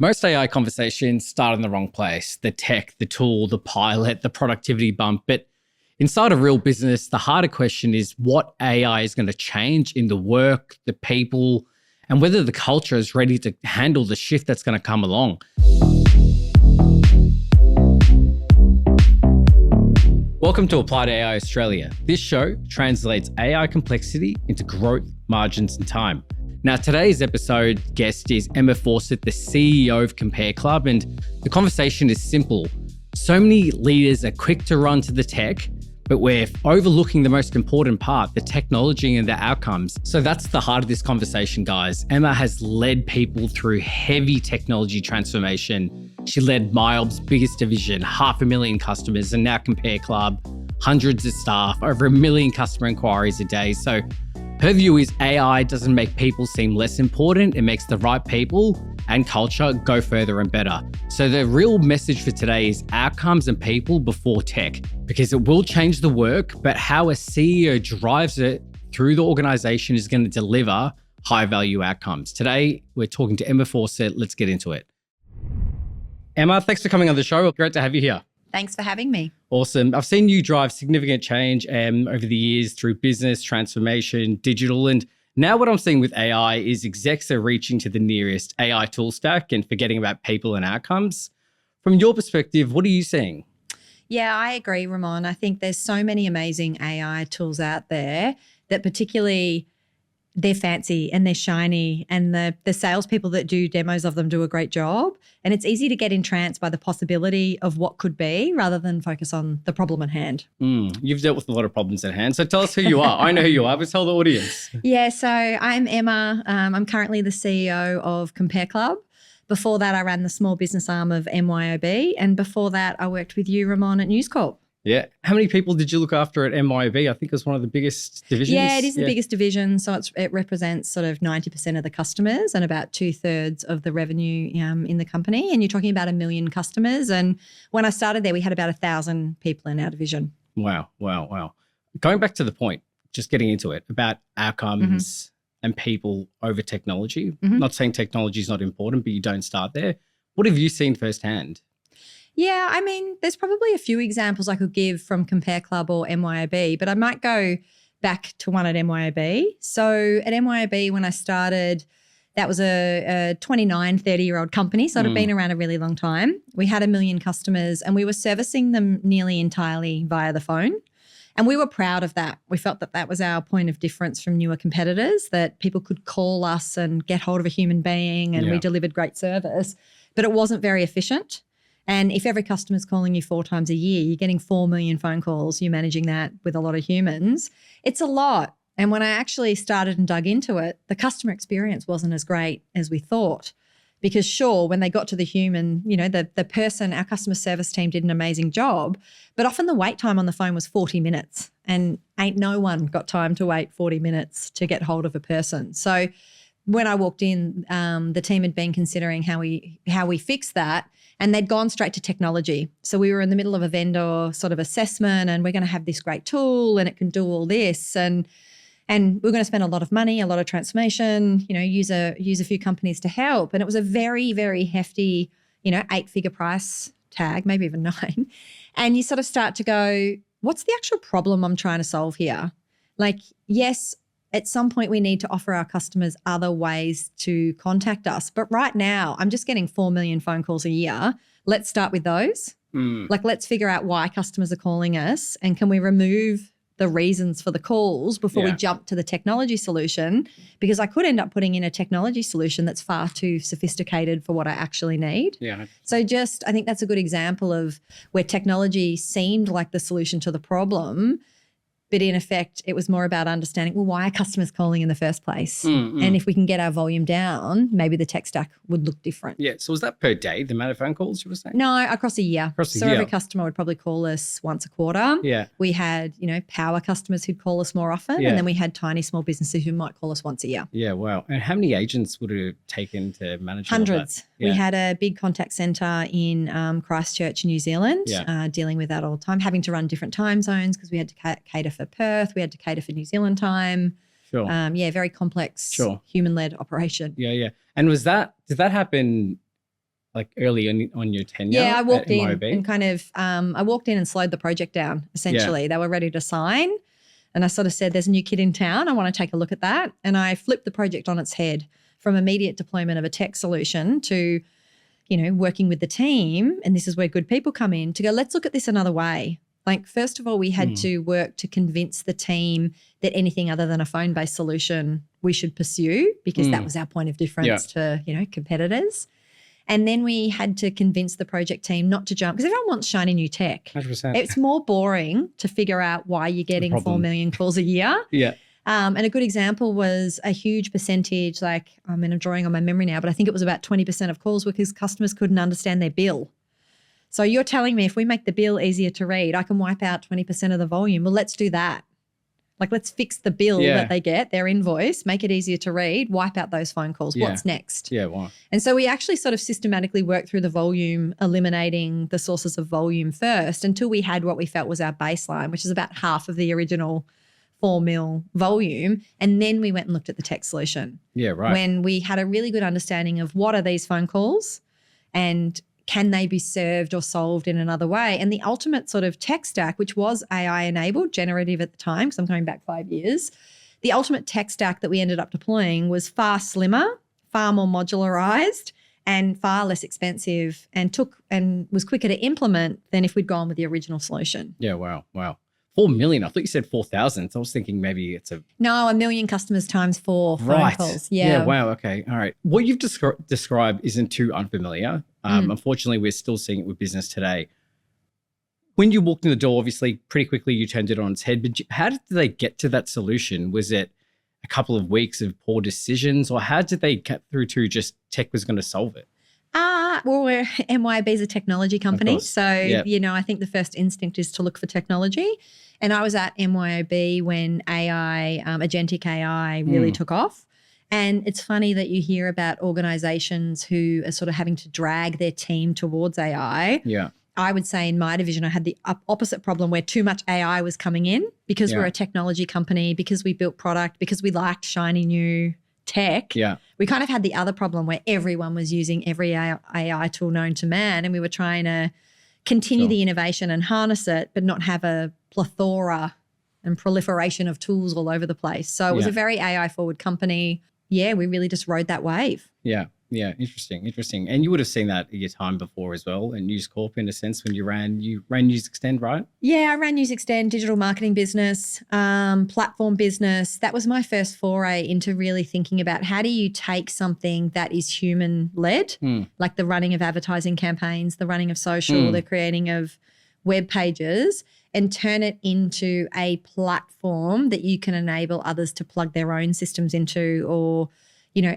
Most AI conversations start in the wrong place. The tech, the tool, the pilot, the productivity bump. But inside a real business, the harder question is what AI is going to change in the work, the people, and whether the culture is ready to handle the shift that's going to come along. Welcome to Applied AI Australia. This show translates AI complexity into growth, margins, and time. Now, today's episode guest is Emma Fawcett, the CEO of Compare Club, and the conversation is simple. So many leaders are quick to run to the tech, but we're overlooking the most important part, the technology and the outcomes. So that's the heart of this conversation, guys. Emma has led people through heavy technology transformation. She led MYOB's biggest division, 500,000 customers, and now Compare Club, hundreds of staff, over 1 million customer inquiries a day. So her view is AI doesn't make people seem less important. It makes the right people and culture go further and better. So the real message for today is outcomes and people before tech, because it will change the work, but how a CEO drives it through the organization is going to deliver high value outcomes. Today, we're talking to Emma Fawcett. Let's get into it. Emma, thanks for coming on the show. Great to have you here. Thanks for having me. Awesome. I've seen you drive significant change over the years through business transformation, digital, and now what I'm seeing with AI is execs are reaching to the nearest AI tool stack and forgetting about people and outcomes. From your perspective, what are you seeing? Yeah, I agree, Ramon. I think there's so many amazing AI tools out there that particularly they're fancy and they're shiny, and the salespeople that do demos of them do a great job. And it's easy to get entranced by the possibility of what could be rather than focus on the problem at hand. You've dealt with a lot of problems at hand. So tell us who you are. I know who you are, but tell the audience. Yeah, so I'm Emma. I'm currently the CEO of Compare Club. Before that, I ran the small business arm of MYOB. And before that, I worked with you, Ramon, at News Corp. Yeah. How many people did you look after at MYOB? I think it was one of the biggest divisions. Yeah, it is the biggest division. So it represents sort of 90% of the customers and about 2/3 of the revenue in the company. And you're talking about 1 million customers. And when I started there, we had about 1,000 people in our division. Wow. Going back to the point, just getting into it, about outcomes and people over technology. Not saying technology is not important, but you don't start there. What have you seen firsthand? Yeah, I mean, there's probably a few examples I could give from Compare Club or MYOB, but I might go back to one at MYOB. So at MYOB, when I started, that was a 29, 30-year-old company, so it had been around a really long time. We had 1 million customers and we were servicing them nearly entirely via the phone. And we were proud of that. We felt that that was our point of difference from newer competitors, that people could call us and get hold of a human being and we delivered great service, but it wasn't very efficient. And if every customer's calling you 4 times a year, you're getting 4 million phone calls, you're managing that with a lot of humans. It's a lot. And when I actually started and dug into it, the customer experience wasn't as great as we thought. Because sure, when they got to the human, the person, our customer service team did an amazing job, but often the wait time on the phone was 40 minutes and ain't no one got time to wait 40 minutes to get hold of a person. So when I walked in, the team had been considering how we fix that, and they'd gone straight to technology. So we were in the middle of a vendor sort of assessment, and we're going to have this great tool and it can do all this, and we're going to spend a lot of money, a lot of transformation, use a few companies to help. And it was a very, very hefty, 8-figure price tag, maybe even 9. And you sort of start to go, what's the actual problem I'm trying to solve here? Like, yes, at some point we need to offer our customers other ways to contact us. But right now I'm just getting 4 million phone calls a year. Let's start with those. Let's figure out why customers are calling us, and can we remove the reasons for the calls before we jump to the technology solution, because I could end up putting in a technology solution that's far too sophisticated for what I actually need. Yeah. So I think that's a good example of where technology seemed like the solution to the problem, but in effect, it was more about understanding, well, why are customers calling in the first place? And if we can get our volume down, maybe the tech stack would look different. Yeah. So was that per day, the amount of phone calls you were saying? No, across a year. Every customer would probably call us once a quarter. Yeah. We had, power customers who'd call us more often. And then we had tiny small businesses who might call us once a year. Yeah. Wow. And how many agents would it have taken to manage all Hundreds. That? Yeah. We had a big contact centre in Christchurch, New Zealand, dealing with that all the time, having to run different time zones because we had to cater for Perth, we had to cater for New Zealand time. Sure. Very complex, human-led operation. Yeah. And did that happen like early on your tenure? Yeah, I walked at in MYOB? and kind of I walked in and slowed the project down, essentially. They were ready to sign. And I sort of said, there's a new kid in town. I want to take a look at that. And I flipped the project on its head from immediate deployment of a tech solution to, working with the team. And this is where good people come in to go, let's look at this another way. Like, first of all, we had to work to convince the team that anything other than a phone-based solution we should pursue, because that was our point of difference to, competitors. And then we had to convince the project team not to jump, because everyone wants shiny new tech. 100%. It's more boring to figure out why you're getting 4 million calls a year. Yeah. And a good example was a huge percentage, I'm drawing on my memory now, but I think it was about 20% of calls were because customers couldn't understand their bill. So you're telling me if we make the bill easier to read, I can wipe out 20% of the volume. Well, let's do that. Let's fix the bill that they get, their invoice, make it easier to read, wipe out those phone calls. Yeah. What's next? Yeah, wow. And so we actually sort of systematically worked through the volume, eliminating the sources of volume first until we had what we felt was our baseline, which is about half of the original 4 mil volume. And then we went and looked at the tech solution. Yeah, right. When we had a really good understanding of what are these phone calls and can they be served or solved in another way? And the ultimate sort of tech stack, which was AI enabled, generative at the time, because I'm going back 5 years, the ultimate tech stack that we ended up deploying was far slimmer, far more modularized, and far less expensive, and was quicker to implement than if we'd gone with the original solution. Yeah, wow. 4 million. I thought you said 4,000. So I was thinking maybe it's No, 1 million customers times 4 phone calls. Yeah. Wow. Okay. All right. What you've described isn't too unfamiliar. Unfortunately, we're still seeing it with business today. When you walked in the door, obviously, pretty quickly you turned it on its head. But how did they get to that solution? Was it a couple of weeks of poor decisions, or how did they get through to just tech was going to solve it? Well, MYOB is a technology company. So, I think the first instinct is to look for technology. And I was at MYOB when AI, agentic AI really took off. And it's funny that you hear about organizations who are sort of having to drag their team towards AI. Yeah. I would say in my division, I had the opposite problem where too much AI was coming in because we're a technology company, because we built product, because we liked shiny new tech. Yeah. We kind of had the other problem where everyone was using every AI tool known to man, and we were trying to continue the innovation and harness it, but not have a plethora and proliferation of tools all over the place. So it was a very AI forward company. Yeah, we really just rode that wave. Yeah. Interesting. And you would have seen that at your time before as well, in News Corp, in a sense, when you ran News Extend, right? Yeah, I ran News Extend, digital marketing business, platform business. That was my first foray into really thinking about how do you take something that is human-led, like the running of advertising campaigns, the running of social, the creating of web pages, and turn it into a platform that you can enable others to plug their own systems into or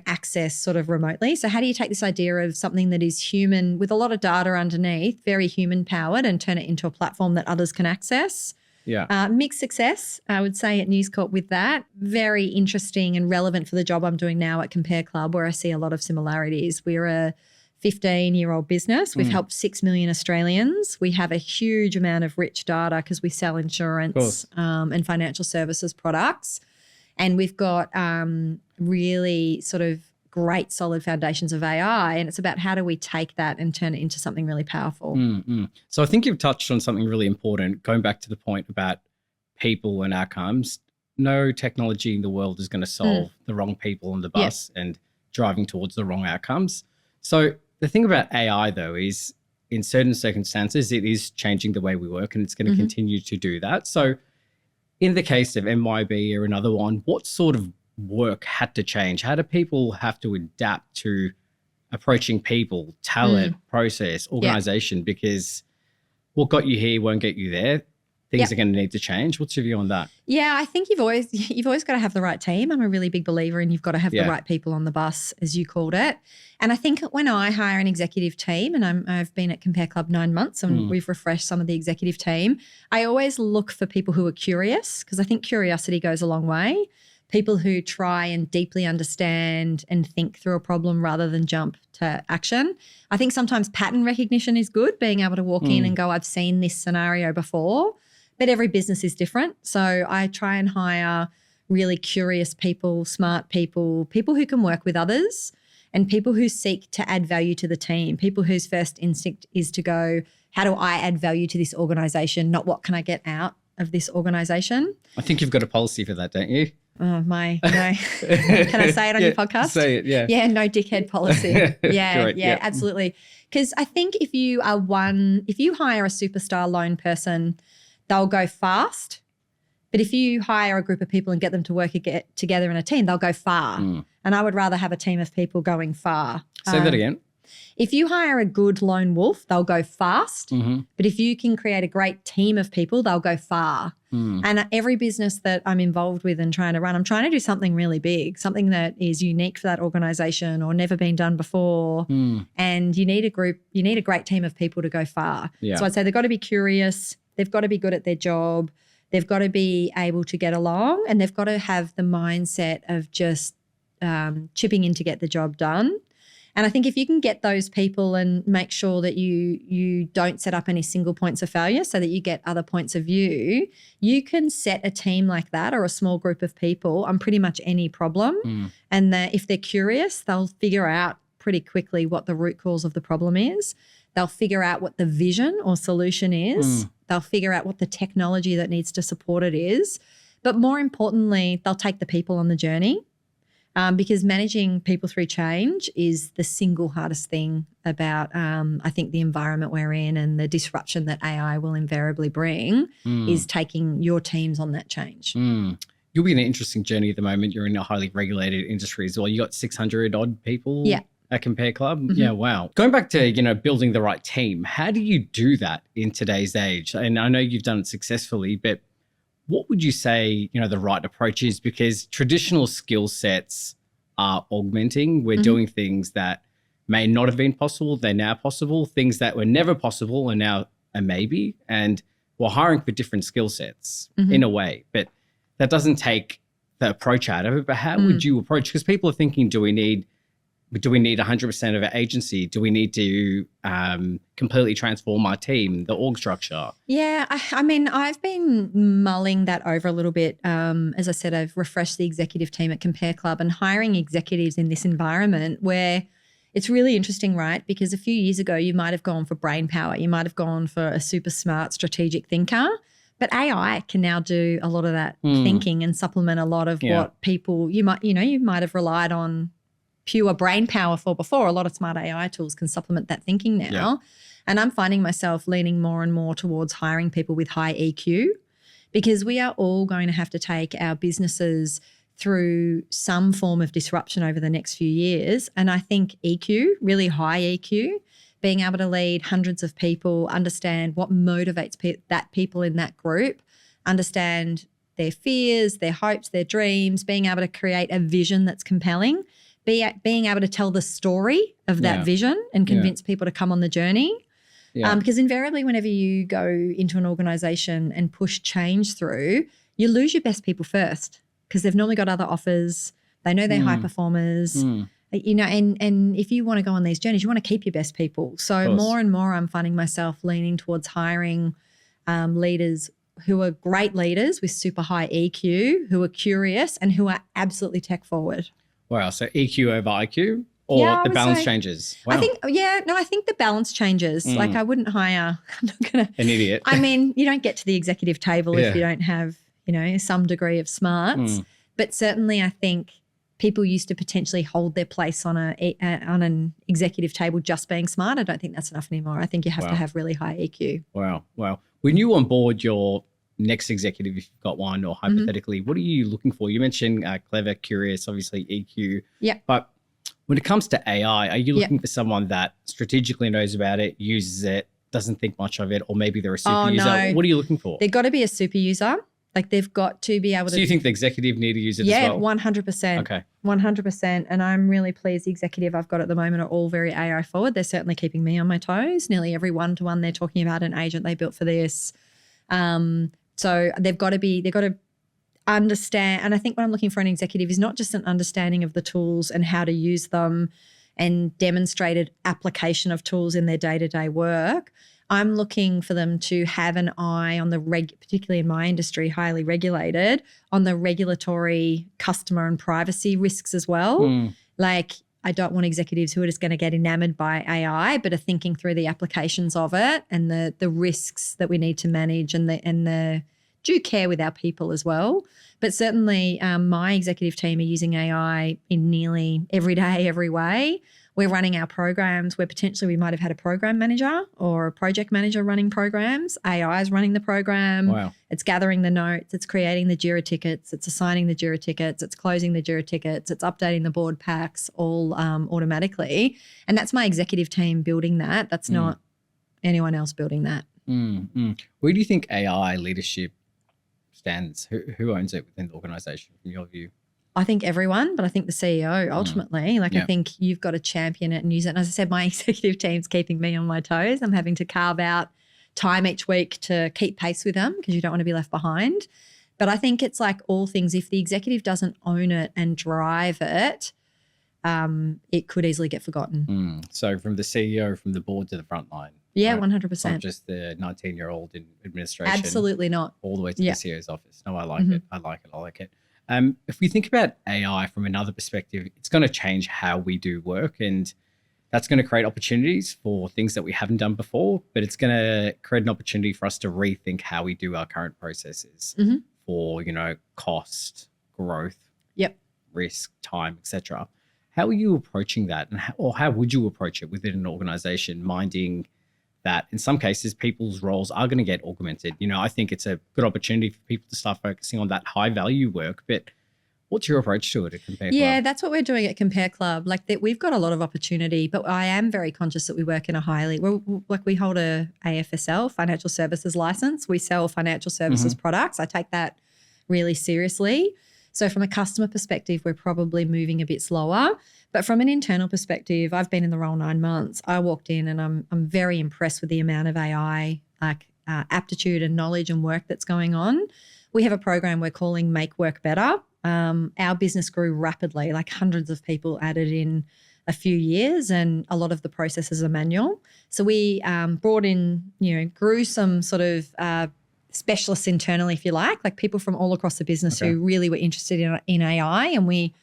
access sort of remotely. So how do you take this idea of something that is human with a lot of data underneath, very human powered, and turn it into a platform that others can access? Yeah. Mixed success, I would say, at News Corp with that. Very interesting and relevant for the job I'm doing now at Compare Club, where I see a lot of similarities. We're a 15-year-old business. We've helped 6 million Australians. We have a huge amount of rich data because we sell insurance and financial services products. And we've got really sort of great solid foundations of AI, and it's about how do we take that and turn it into something really powerful. So I think you've touched on something really important, going back to the point about people and outcomes. No technology in the world is going to solve the wrong people on the bus and driving towards the wrong outcomes. So the thing about AI, though, is in certain circumstances, it is changing the way we work, and it's going to continue to do that. So in the case of MYOB or another one, what sort of work had to change? How do people have to adapt to approaching people, talent, process, organization? Because what got you here won't get you there. Things are going to need to change. What's your view on that? Yeah, I think you've always got to have the right team. I'm a really big believer in you've got to have the right people on the bus, as you called it. And I think when I hire an executive team, and I've been at Compare Club 9 months and we've refreshed some of the executive team, I always look for people who are curious, because I think curiosity goes a long way. People who try and deeply understand and think through a problem rather than jump to action. I think sometimes pattern recognition is good, being able to walk in and go, I've seen this scenario before. But every business is different. So I try and hire really curious people, smart people, people who can work with others and people who seek to add value to the team, people whose first instinct is to go, how do I add value to this organization, not what can I get out of this organization. I think you've got a policy for that, don't you? Oh, no. Can I say it on your podcast? Say it, yeah. Yeah, no dickhead policy. Yeah, Correct, yeah, absolutely. Because I think if you hire a superstar lone person, they'll go fast. But if you hire a group of people and get them to work together in a team, they'll go far. And I would rather have a team of people going far. Say that again. If you hire a good lone wolf, they'll go fast. But if you can create a great team of people, they'll go far. And every business that I'm involved with and trying to run, I'm trying to do something really big, something that is unique for that organization or never been done before. And you need a great team of people to go far. So I'd say they've got to be curious. They've got to be good at their job. They've got to be able to get along, and they've got to have the mindset of just chipping in to get the job done. And I think if you can get those people and make sure that you don't set up any single points of failure so that you get other points of view, you can set a team like that or a small group of people on pretty much any problem. And that if they're curious, they'll figure out pretty quickly what the root cause of the problem is. They'll figure out what the vision or solution is. They'll figure out what the technology that needs to support it is. But more importantly, they'll take the people on the journey. Because managing people through change is the single hardest thing about, I think, the environment we're in and the disruption that AI will invariably bring is taking your teams on that change. You'll be in an interesting journey at the moment. You're in a highly regulated industry as well. You got 600 odd people at Compare Club. Yeah, wow. Going back to, building the right team, how do you do that in today's age? And I know you've done it successfully, but what would you say, the right approach is? Because traditional skill sets are augmenting. We're doing things that may not have been possible. They're now possible. Things that were never possible are now a maybe. And we're hiring for different skill sets in a way, but that doesn't take the approach out of it. But how would you approach? Because people are thinking, do we need 100% of our agency? Do we need to completely transform our team, the org structure? Yeah, I mean, I've been mulling that over a little bit. As I said, I've refreshed the executive team at Compare Club, and hiring executives in this environment where it's really interesting, right? Because a few years ago, you might have gone for brain power. You might have gone for a super smart strategic thinker. But AI can now do a lot of that thinking and supplement a lot of what people you might have relied on pure brain power for before. A lot of smart AI tools can supplement that thinking now. Yeah. And I'm finding myself leaning more and more towards hiring people with high EQ, because we are all going to have to take our businesses through some form of disruption over the next few years. And I think EQ, really high EQ, being able to lead hundreds of people, understand what motivates people in that group, understand their fears, their hopes, their dreams, being able to create a vision that's compelling, being able to tell the story of that vision and convince people to come on the journey. Yeah. Because invariably whenever you go into an organisation and push change through, you lose your best people first because they've normally got other offers. They know they're high performers. And if you want to go on these journeys, you want to keep your best people. So more and more I'm finding myself leaning towards hiring leaders who are great leaders with super high EQ, who are curious and who are absolutely tech forward. Wow. So EQ over IQ, or the balance changes? Wow. I think the balance changes. Like I wouldn't hire, I'm not going to. An idiot. I mean, you don't get to the executive table if you don't have, some degree of smarts. But certainly I think people used to potentially hold their place on an executive table just being smart. I don't think that's enough anymore. I think you have to have really high EQ. Wow. When you onboard your next executive, if you've got one, or hypothetically, what are you looking for? You mentioned clever, curious, obviously EQ. Yeah. But when it comes to AI, are you looking for someone that strategically knows about it, uses it, doesn't think much of it, or maybe they're a super user? No. What are you looking for? They've got to be a super user. Like they've got to be able to. So you think the executive need to use it as well? Yeah, 100%. Okay. 100%. And I'm really pleased the executive I've got at the moment are all very AI forward. They're certainly keeping me on my toes. Nearly every one-to-one they're talking about an agent they built for this. So they've got to understand. And I think what I'm looking for an executive is not just an understanding of the tools and how to use them and demonstrated application of tools in their day-to-day work. I'm looking for them to have an eye on particularly in my industry, highly regulated, on the regulatory, customer and privacy risks as well. Like I don't want executives who are just going to get enamored by AI, but are thinking through the applications of it and the risks that we need to manage and the due care with our people as well. But certainly my executive team are using AI in nearly every day, every way. We're running our programs where potentially we might have had a program manager or a project manager running programs. AI is running the program. Wow. It's gathering the notes. It's creating the JIRA tickets. It's assigning the JIRA tickets. It's closing the JIRA tickets. It's updating the board packs all automatically. And that's my executive team building that. That's not anyone else building that. Where do you think AI leadership stands? Who owns it within the organisation from your view? I think everyone, but I think the CEO ultimately. I think you've got to champion it and use it. And as I said, my executive team's keeping me on my toes. I'm having to carve out time each week to keep pace with them because you don't want to be left behind. But I think it's like all things, if the executive doesn't own it and drive it, it could easily get forgotten. So from the CEO, from the board to the front line. Yeah, right? 100%. Not just the 19-year-old in administration. Absolutely not. All the way to the CEO's office. No, I like it. I like it. If we think about AI from another perspective, it's going to change how we do work, and that's going to create opportunities for things that we haven't done before, but it's going to create an opportunity for us to rethink how we do our current processes for, cost, growth, risk, time, etc. How are you approaching that, and how would you approach it within an organization, minding that in some cases people's roles are going to get augmented? I think it's a good opportunity for people to start focusing on that high value work, but what's your approach to it at Compare Club? Yeah, that's what we're doing at Compare Club. We've got a lot of opportunity, but I am very conscious that we work in a we hold a AFSL, financial services license. We sell financial services products. I take that really seriously. So from a customer perspective, we're probably moving a bit slower. But from an internal perspective, I've been in the role 9 months. I walked in and I'm very impressed with the amount of AI, aptitude and knowledge and work that's going on. We have a program we're calling Make Work Better. Our business grew rapidly, hundreds of people added in a few years, and a lot of the processes are manual. So we brought in, grew some sort of specialists internally, if you like people from all across the business who really were interested in AI, and we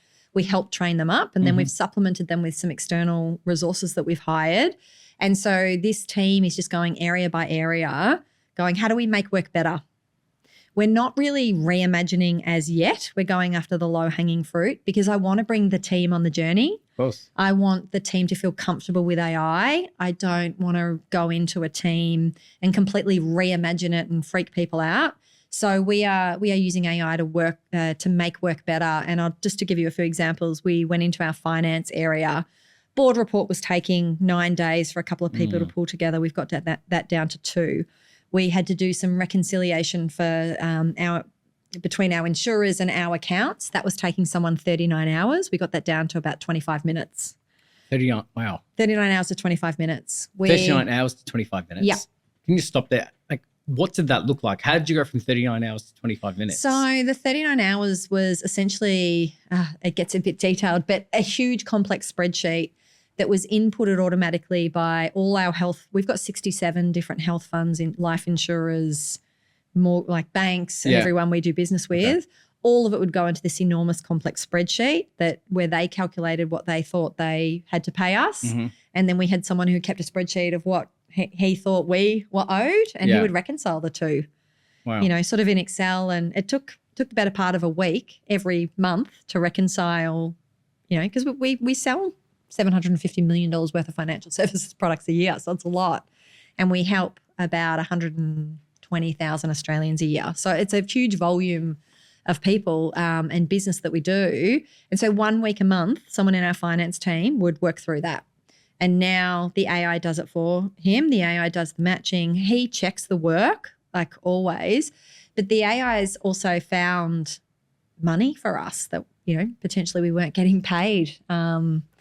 helped train them up, and then we've supplemented them with some external resources that we've hired. And so this team is just going area by area, going, how do we make work better? We're not really reimagining as yet. We're going after the low-hanging fruit because I want to bring the team on the journey. Of course. I want the team to feel comfortable with AI. I don't want to go into a team and completely reimagine it and freak people out. So we are using AI to work to make work better. And just to give you a few examples, we went into our finance area. Board report was taking 9 days for a couple of people to pull together. We've got that down to 2. We had to do some reconciliation for between our insurers and our accounts. That was taking someone 39 hours. We got that down to about 25 minutes. 39, wow. 39 hours to 25 minutes. 39 hours to 25 minutes? Yeah. Can you stop there? What did that look like? How did you go from 39 hours to 25 minutes? So the 39 hours was essentially, it gets a bit detailed, but a huge complex spreadsheet that was inputted automatically by all our health. We've got 67 different health funds, in life insurers, more like banks and everyone we do business with. Okay. All of it would go into this enormous complex spreadsheet where they calculated what they thought they had to pay us. And then we had someone who kept a spreadsheet of what he thought we were owed, and he would reconcile the two. Wow. Sort of in Excel. And it took the better part of a week every month to reconcile, because we sell $750 million worth of financial services products a year. So it's a lot. And we help about 120,000 Australians a year. So it's a huge volume of people and business that we do. And so 1 week a month, someone in our finance team would work through that. And now the AI does it for him. The AI does the matching. He checks the work, like always. But the AI has also found money for us that, potentially we weren't getting paid.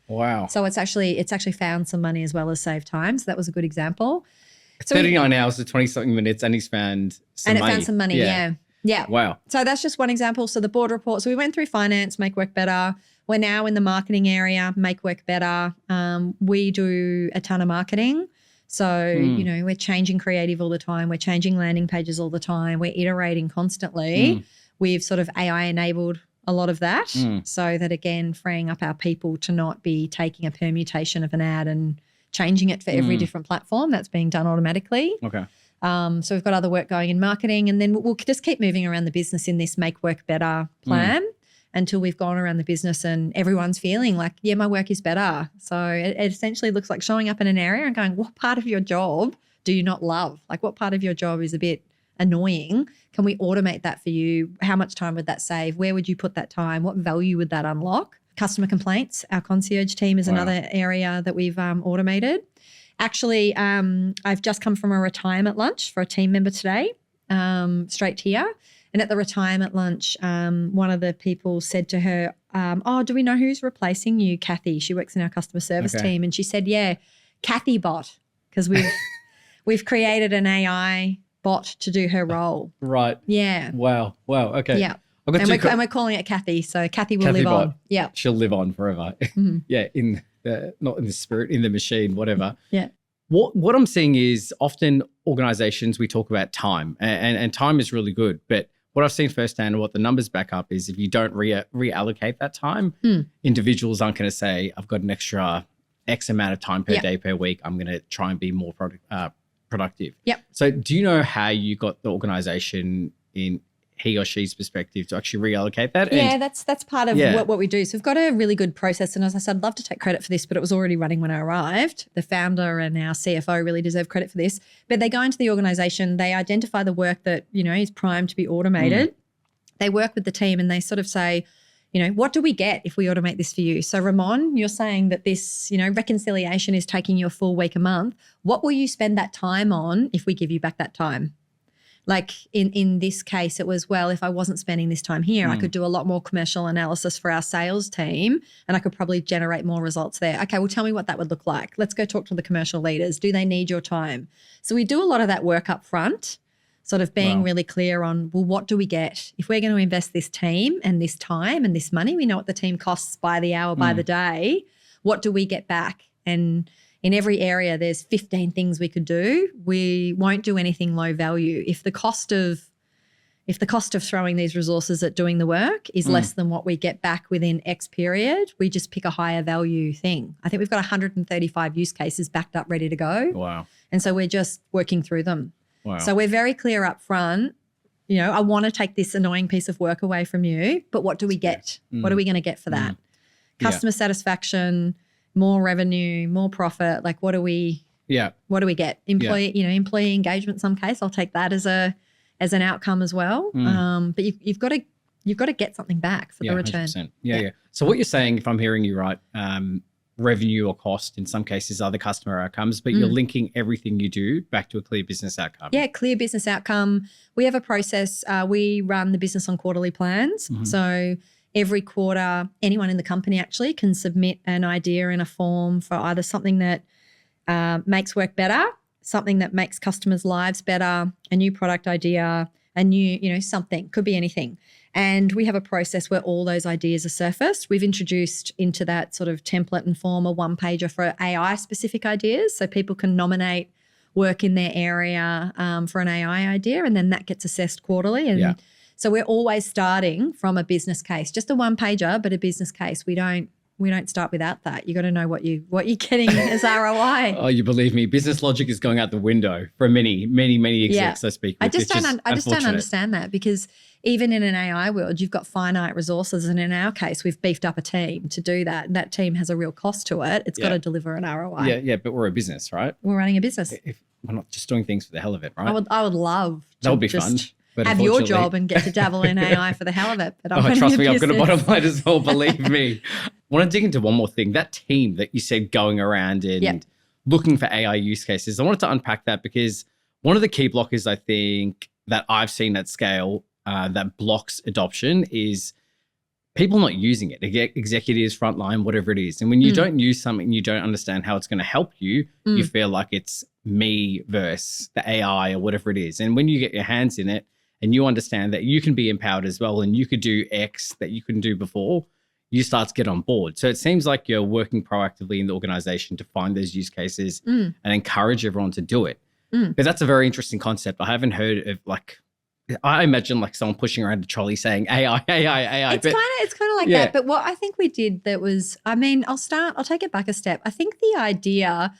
Wow. So it's actually found some money as well as saved time. So that was a good example. So 39 hours to 20-something minutes, and he's found some money. And it found some money, yeah. Wow. So that's just one example. So the board report. So we went through finance, Make Work Better. We're now in the marketing area, Make Work Better. We do a ton of marketing. So, we're changing creative all the time. We're changing landing pages all the time. We're iterating constantly. We've sort of AI-enabled a lot of that so that, again, freeing up our people to not be taking a permutation of an ad and changing it for every different platform. That's being done automatically. Okay. So we've got other work going in marketing, and then we'll just keep moving around the business in this make work better plan until we've gone around the business and everyone's feeling like, yeah, my work is better. So it essentially looks like showing up in an area and going, what part of your job do you not love? Like, what part of your job is a bit annoying? Can we automate that for you? How much time would that save? Where would you put that time? What value would that unlock? Customer complaints, our concierge team is another area that we've automated. Actually, I've just come from a retirement lunch for a team member today, straight here. And at the retirement lunch, one of the people said to her, do we know who's replacing you, Cathy? She works in our customer service team. And she said, yeah, Cathy Bot, because we've created an AI bot to do her role. Right. Yeah. Wow. Okay. Yeah. And we're calling it Cathy. So Cathy will live on. Yeah. She'll live on forever. Yeah. Not in the spirit, in the machine, whatever. Yeah. What I'm seeing is often organizations, we talk about time and time is really good. But what I've seen firsthand and what the numbers back up is if you don't reallocate that time, individuals aren't going to say, I've got an extra X amount of time per day per week. I'm going to try and be more productive. Yep. So do you know how you got the organization in he or she's perspective to actually reallocate that? Yeah, that's part of what we do. So we've got a really good process. And as I said, I'd love to take credit for this, but it was already running when I arrived. The founder and our CFO really deserve credit for this. But they go into the organization, they identify the work that, is primed to be automated. They work with the team and they sort of say, what do we get if we automate this for you? So Ramon, you're saying that this, reconciliation is taking you a full week a month. What will you spend that time on if we give you back that time? Like in this case, it was, well, if I wasn't spending this time here, I could do a lot more commercial analysis for our sales team and I could probably generate more results there. Okay, well, tell me what that would look like. Let's go talk to the commercial leaders. Do they need your time? So we do a lot of that work up front, sort of being really clear on, well, what do we get? If we're going to invest this team and this time and this money, we know what the team costs by the hour, by the day. What do we get back? And in every area, there's 15 things we could do. We won't do anything low value. If the cost of throwing these resources at doing the work is less than what we get back within X period, we just pick a higher value thing. I think we've got 135 use cases backed up, ready to go. Wow. And so we're just working through them. Wow. So we're very clear up front, I want to take this annoying piece of work away from you, but what do we get? What are we going to get for that? Customer satisfaction, more revenue, more profit. Like what do we get? Employee engagement in some case. I'll take that as an outcome as well. But you've got to get something back for the return. 100%. Yeah. So what you're saying, if I'm hearing you right, revenue or cost in some cases are the customer outcomes, but you're linking everything you do back to a clear business outcome. Yeah, clear business outcome. We have a process. We run the business on quarterly plans. So every quarter, anyone in the company actually can submit an idea in a form for either something that makes work better, something that makes customers' lives better, a new product idea, a new, something, could be anything. And we have a process where all those ideas are surfaced. We've introduced into that sort of template and form a one-pager for AI-specific ideas, so people can nominate work in their area for an AI idea, and then that gets assessed quarterly. And so we're always starting from a business case, just a one-pager, but a business case. We don't start without that. You got to know what you're getting as ROI. Oh, you believe me, business logic is going out the window for many execs I speak with. I just don't understand that, because even in an AI world, you've got finite resources, and in our case, we've beefed up a team to do that. And that team has a real cost to it. It's got to deliver an ROI. Yeah, but we're a business, right? We're running a business. If we're not just doing things for the hell of it, right? I would love to that would be fun. But have your job and get to dabble in AI for the hell of it. But trust me, I've got a bottom line as well, believe me. I want to dig into one more thing. That team that you said going around and looking for AI use cases, I wanted to unpack that, because one of the key blockers I think that I've seen at scale that blocks adoption is people not using it. Executives, frontline, whatever it is. And when you don't use something, you don't understand how it's going to help you, you feel like it's me versus the AI or whatever it is. And when you get your hands in it, and you understand that you can be empowered as well and you could do X that you couldn't do before, you start to get on board. So it seems like you're working proactively in the organization to find those use cases and encourage everyone to do it. But that's a very interesting concept. I haven't heard of I imagine like someone pushing around a trolley saying AI, AI, AI. It's kind of like yeah. that. But what I think we did that was, I mean, I'll take it back a step. I think the idea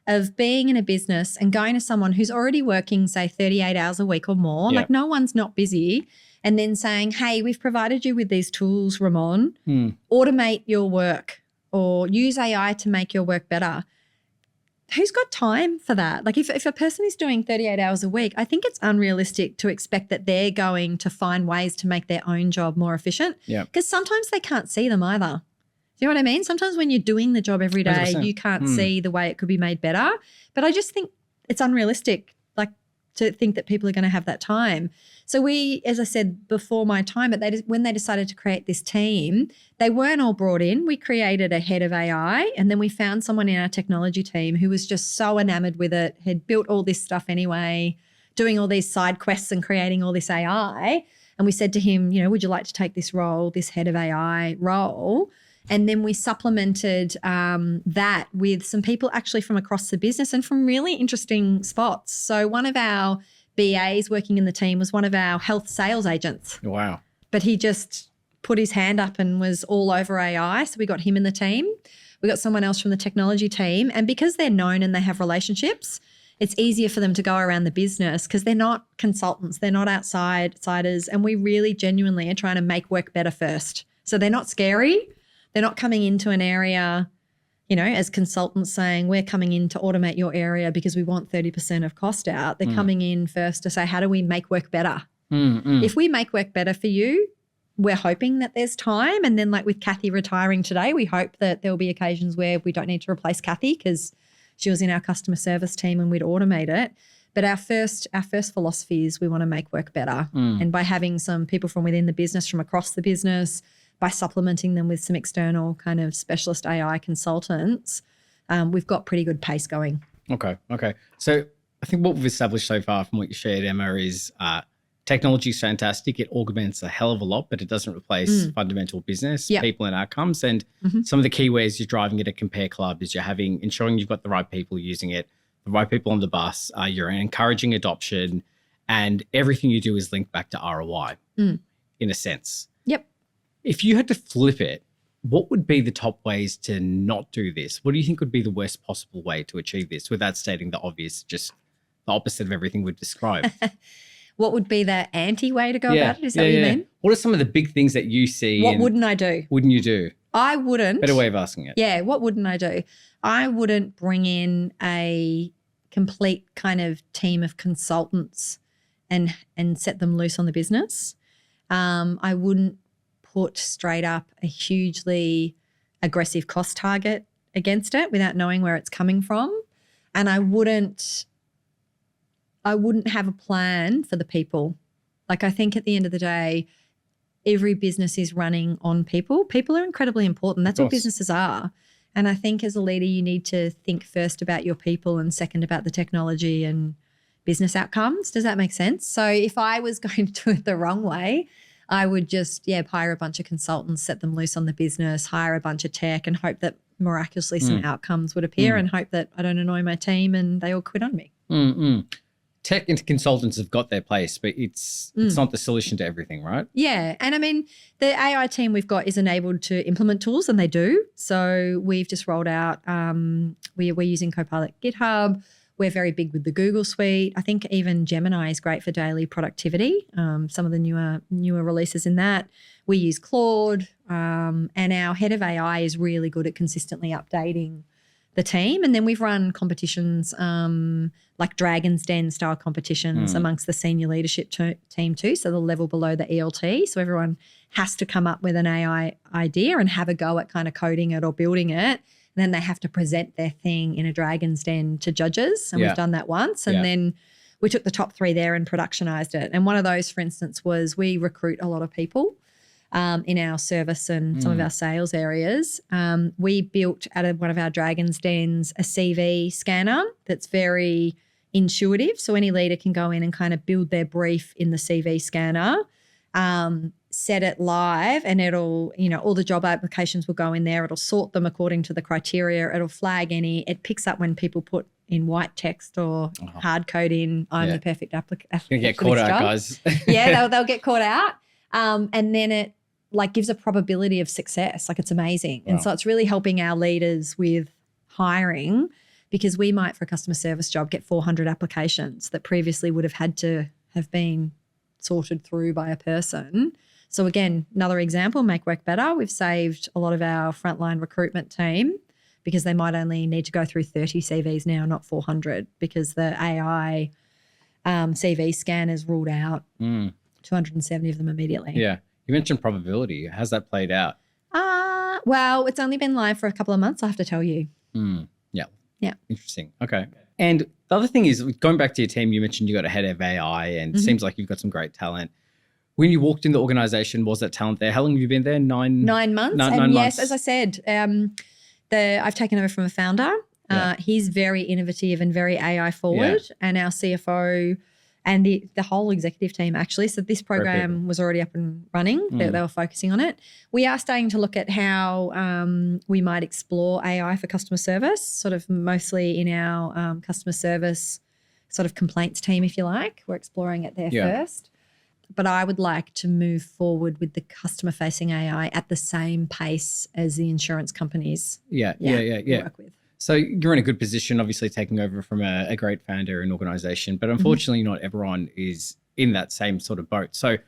of being in a business and going to someone who's already working, say, 38 hours a week or more, like no one's not busy, and then saying, hey, we've provided you with these tools, Ramon, automate your work or use AI to make your work better. Who's got time for that? Like if a person is doing 38 hours a week, I think it's unrealistic to expect that they're going to find ways to make their own job more efficient. Yeah. Because sometimes they can't see them either. Do you know what I mean? Sometimes when you're doing the job every day, 100%. you can't see the way it could be made better. But I just think it's unrealistic, like to think that people are going to have that time. So we, as I said before my time, when they decided to create this team, they weren't all brought in. We created a head of AI, and then we found someone in our technology team who was just so enamored with it, had built all this stuff anyway, doing all these side quests and creating all this AI. And we said to him, would you like to take this role, this head of AI role? And then we supplemented that with some people actually from across the business and from really interesting spots. So one of our BAs working in the team was one of our health sales agents. Wow. But he just put his hand up and was all over AI. So we got him in the team. We got someone else from the technology team. And because they're known and they have relationships, it's easier for them to go around the business because they're not consultants. They're not outsiders. And we really genuinely are trying to make work better first. So they're not scary. They're not coming into an area, as consultants saying, we're coming in to automate your area because we want 30% of cost out. They're coming in first to say, how do we make work better? If we make work better for you, we're hoping that there's time. And then like with Cathy retiring today, we hope that there'll be occasions where we don't need to replace Cathy because she was in our customer service team and we'd automate it. But our first philosophy is we want to make work better. And by having some people from within the business, from across the business, by supplementing them with some external kind of specialist AI consultants, we've got pretty good pace going. Okay. So I think what we've established so far from what you shared, Emma, is technology is fantastic. It augments a hell of a lot, but it doesn't replace fundamental business, people and outcomes. And some of the key ways you're driving it at Compare Club is you're ensuring you've got the right people using it, the right people on the bus, you're encouraging adoption, and everything you do is linked back to ROI in a sense. Yep. If you had to flip it, what would be the top ways to not do this? What do you think would be the worst possible way to achieve this without stating the obvious, just the opposite of everything we've described? What would be the anti way to go about it? Is that what you mean? What are some of the big things that you see? What wouldn't I do? Wouldn't you do? I wouldn't. Better way of asking it. Yeah, what wouldn't I do? I wouldn't bring in a complete kind of team of consultants and set them loose on the business. I wouldn't put straight up a hugely aggressive cost target against it without knowing where it's coming from. And I wouldn't have a plan for the people. Like I think at the end of the day, every business is running on people. People are incredibly important. That's what businesses are. And I think as a leader, you need to think first about your people and second about the technology and business outcomes. Does that make sense? So if I was going to do it the wrong way, I would just, hire a bunch of consultants, set them loose on the business, hire a bunch of tech and hope that miraculously some outcomes would appear and hope that I don't annoy my team and they all quit on me. Tech and consultants have got their place, but it's not the solution to everything, right? Yeah. And I mean, the AI team we've got is enabled to implement tools and they do. So we've just rolled out, we're using Copilot GitHub. We're very big with the Google suite. I think even Gemini is great for daily productivity. Some of the newer releases in that. We use Claude and our head of AI is really good at consistently updating the team. And then we've run competitions like Dragon's Den style competitions amongst the senior leadership team too, so the level below the ELT. So everyone has to come up with an AI idea and have a go at kind of coding it or building it. And then they have to present their thing in a Dragon's Den to judges. And we've done that once. And then we took the top 3 there and productionized it. And one of those, for instance, was we recruit a lot of people in our service and some of our sales areas. We built out of one of our Dragon's Dens a CV scanner that's very intuitive. So any leader can go in and kind of build their brief in the CV scanner, set it live, and it'll, all the job applications will go in there. It'll sort them according to the criteria. It'll flag it picks up when people put in white text or hard code in I'm the perfect applicant. Gonna get caught out, guys. Yeah, they'll get caught out. And then it like gives a probability of success. Like it's amazing. Wow. And so it's really helping our leaders with hiring, because we might, for a customer service job, get 400 applications that previously would have had to have been sorted through by a person. So again, another example, make work better. We've saved a lot of our frontline recruitment team because they might only need to go through 30 CVs now, not 400, because the AI CV scan has ruled out 270 of them immediately. Yeah. You mentioned probability. How's that played out? Well, it's only been live for a couple of months, I have to tell you. Yeah. Interesting. Okay. And the other thing is, going back to your team, you mentioned you got a head of AI and it seems like you've got some great talent. When you walked in the organization, was that talent there? How long have you been there? 9 months. Nine yes, months. As I said, I've taken over from a founder. He's very innovative and very AI forward, and our CFO and the whole executive team actually. So this program was already up and running. They were focusing on it. We are starting to look at how we might explore AI for customer service, sort of mostly in our customer service sort of complaints team, if you like. We're exploring it there first. But I would like to move forward with the customer-facing AI at the same pace as the insurance companies work with. So you're in a good position, obviously taking over from a great founder and organization, but unfortunately not everyone is in that same sort of boat. So